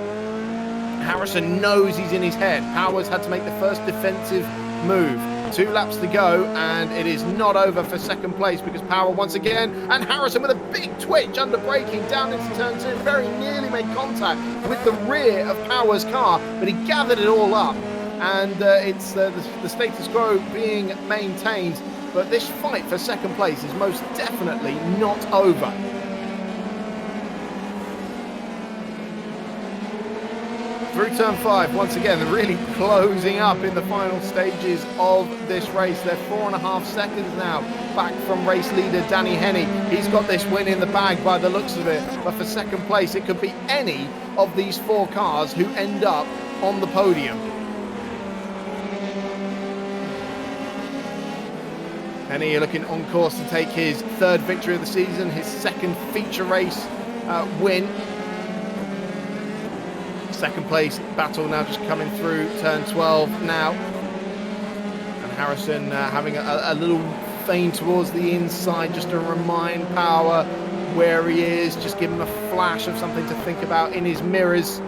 B: Harrison knows he's in his head. Power's had to make the first defensive move. 2 laps to go, and it is not over for 2nd place, because Power once again, and Harrison with a big twitch under braking down into turn 2, very nearly made contact with the rear of Power's car, but he gathered it all up, and it's the status quo being maintained, but this fight for 2nd place is most definitely not over. Through turn 5, once again, they're really closing up in the final stages of this race. They're 4.5 seconds now back from race leader Danny Henny. He's got this win in the bag by the looks of it, but for 2nd place, it could be any of these 4 cars who end up on the podium. Henny looking on course to take his 3rd victory of the season, his 2nd feature race win. 2nd place battle now just coming through turn 12 now, and Harrison having a little feint towards the inside just to remind Power where he is, just give him a flash of something to think about in his mirrors.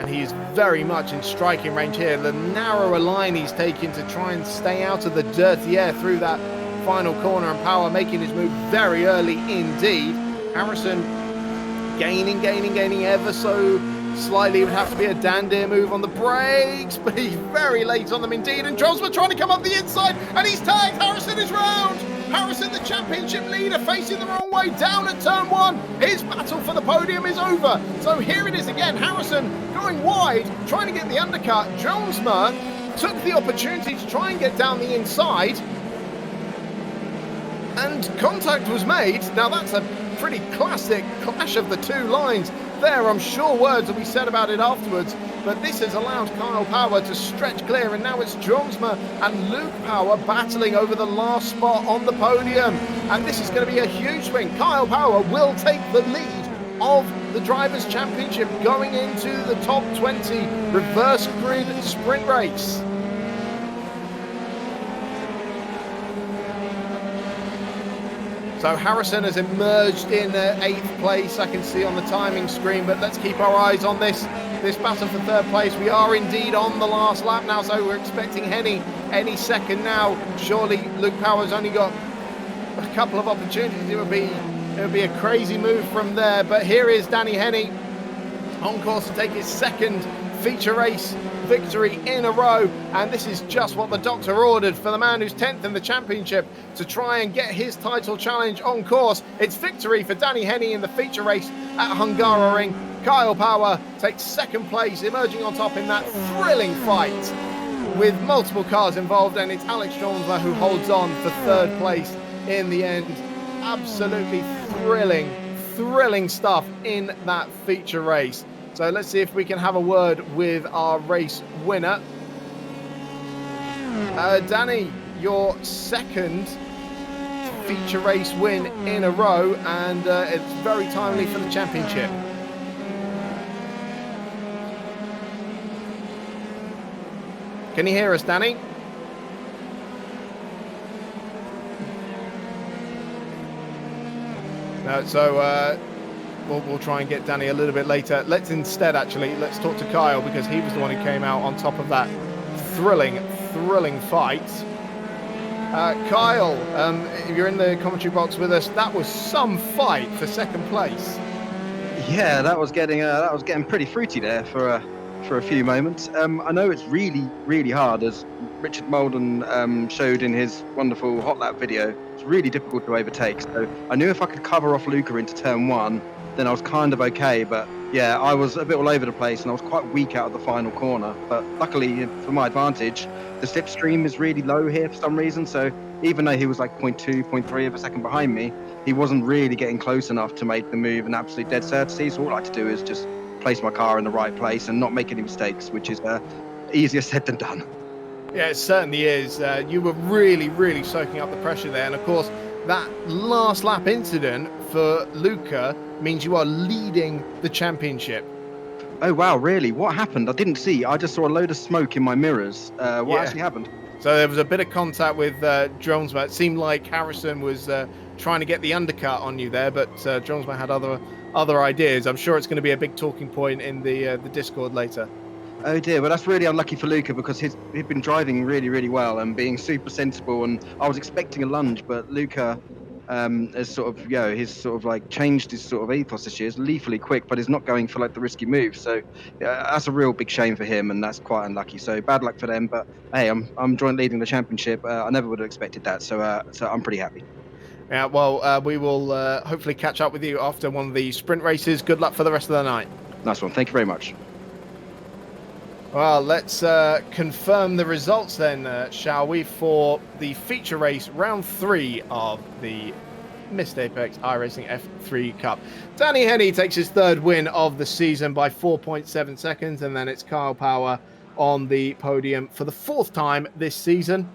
B: and he's very much in striking range here. The narrower line he's taking to try and stay out of the dirty air through that final corner, and Power making his move very early indeed. Harrison gaining ever so slightly. It would have to be a dandier move on the brakes, but he's very late on them indeed, and Drosma trying to come up the inside, and he's tagged. Harrison is round. Harrison, the championship leader, facing the wrong way down at turn 1. His battle for the podium is over. So here it is again. Harrison going wide, trying to get the undercut. Jonesma took the opportunity to try and get down the inside, and contact was made. Now that's a pretty classic clash of the two lines there. I'm sure words will be said about it afterwards, but this has allowed Kyle Power to stretch clear, and now it's Jonesma and Luke Power battling over the last spot on the podium, and this is going to be a huge swing. Kyle Power will take the lead of the Drivers' Championship going into the top 20 reverse grid sprint race. So Harrison has emerged in 8th place, I can see on the timing screen, but let's keep our eyes on this battle for 3rd place. We are indeed on the last lap now, so we're expecting Henny any second now. Surely Luke Power's only got a couple of opportunities. It would be a crazy move from there, but here is Danny Henny on course to take his 2nd feature race victory in a row, and this is just what the doctor ordered for the man who's 10th in the championship to try and get his title challenge on course. It's victory for Danny Henny in the feature race at Hungaroring. Kyle Power takes 2nd place, emerging on top in that thrilling fight with multiple cars involved, and it's Alex Jonesma who holds on for 3rd place in the end. Absolutely thrilling stuff in that feature race. So let's see if we can have a word with our race winner. Danny, your 2nd feature race win in a row, and it's very timely for the championship. Can you hear us, Danny? We'll try and get Danny a little bit later. Let's talk to Kyle, because he was the one who came out on top of that thrilling fight. Kyle, if you're in the commentary box with us, that was some fight for 2nd place.
E: Yeah, that was getting pretty fruity there for a few moments. I know it's really hard, as Richard Molden showed in his wonderful hot lap video. It's really difficult to overtake. So I knew if I could cover off Luca into turn 1, then I was kind of okay. But yeah, I was a bit all over the place, and I was quite weak out of the final corner. But luckily, for my advantage, the slipstream is really low here for some reason. So even though he was like 0.2, 0.3 of a second behind me, he wasn't really getting close enough to make the move an absolute dead certainty. So all I had to do is just place my car in the right place and not make any mistakes, which is easier said than done.
B: Yeah, it certainly is. You were really soaking up the pressure there, and of course that last lap incident for Luca means you are leading the championship.
E: Oh wow, really? What happened? I didn't see. I just saw a load of smoke in my mirrors. What actually happened?
B: So there was a bit of contact with Jonesma. It seemed like Harrison was trying to get the undercut on you there, but Jonesma had other ideas. I'm sure it's going to be a big talking point in the Discord later.
E: Oh dear, well that's really unlucky for Luca, because he'd been driving really well and being super sensible, and I was expecting a lunge, but Luca has sort of, he's sort of like changed his sort of ethos this year. He's lethally quick, but he's not going for like the risky moves. So that's a real big shame for him, and that's quite unlucky. So bad luck for them. But hey, I'm joint leading the championship. I never would have expected that. So I'm pretty happy.
B: Yeah, well, we will hopefully catch up with you after one of the sprint races. Good luck for the rest of the night.
E: Nice one. Thank you very much.
B: Well, let's confirm the results then, shall we, for the feature race round 3 of the Missed Apex iRacing F3 Cup. Danny Henny takes his 3rd win of the season by 4.7 seconds, and then it's Kyle Power on the podium for the 4th time this season.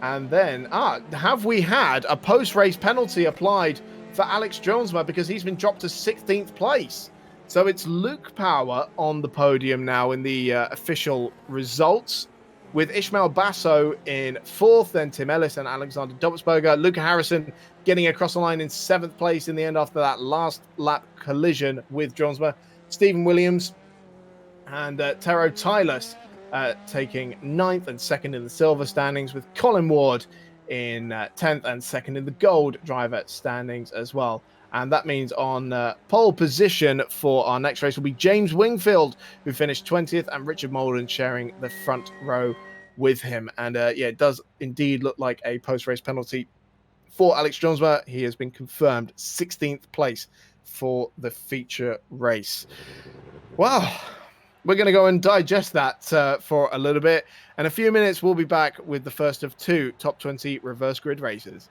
B: And then, have we had a post-race penalty applied for Alex Jonesma, because he's been dropped to 16th place? So it's Luke Power on the podium now in the official results, with Ishmael Basso in 4th, then Tim Ellis and Alexander Dobsberger. Luca Harrison getting across the line in 7th place in the end after that last lap collision with Jonesma. Stephen Williams And Taro Tylus taking 9th and 2nd in the silver standings, with Colin Ward in 10th and 2nd in the gold driver standings as well. And that means on pole position for our next race will be James Wingfield, who finished 20th, and Richard Molden sharing the front row with him. And yeah, it does indeed look like a post-race penalty for Alex Johnsma. He has been confirmed 16th place for the feature race. Wow. We're going to go and digest that for a little bit. In a few minutes, we'll be back with the first of 2 top 20 reverse grid races.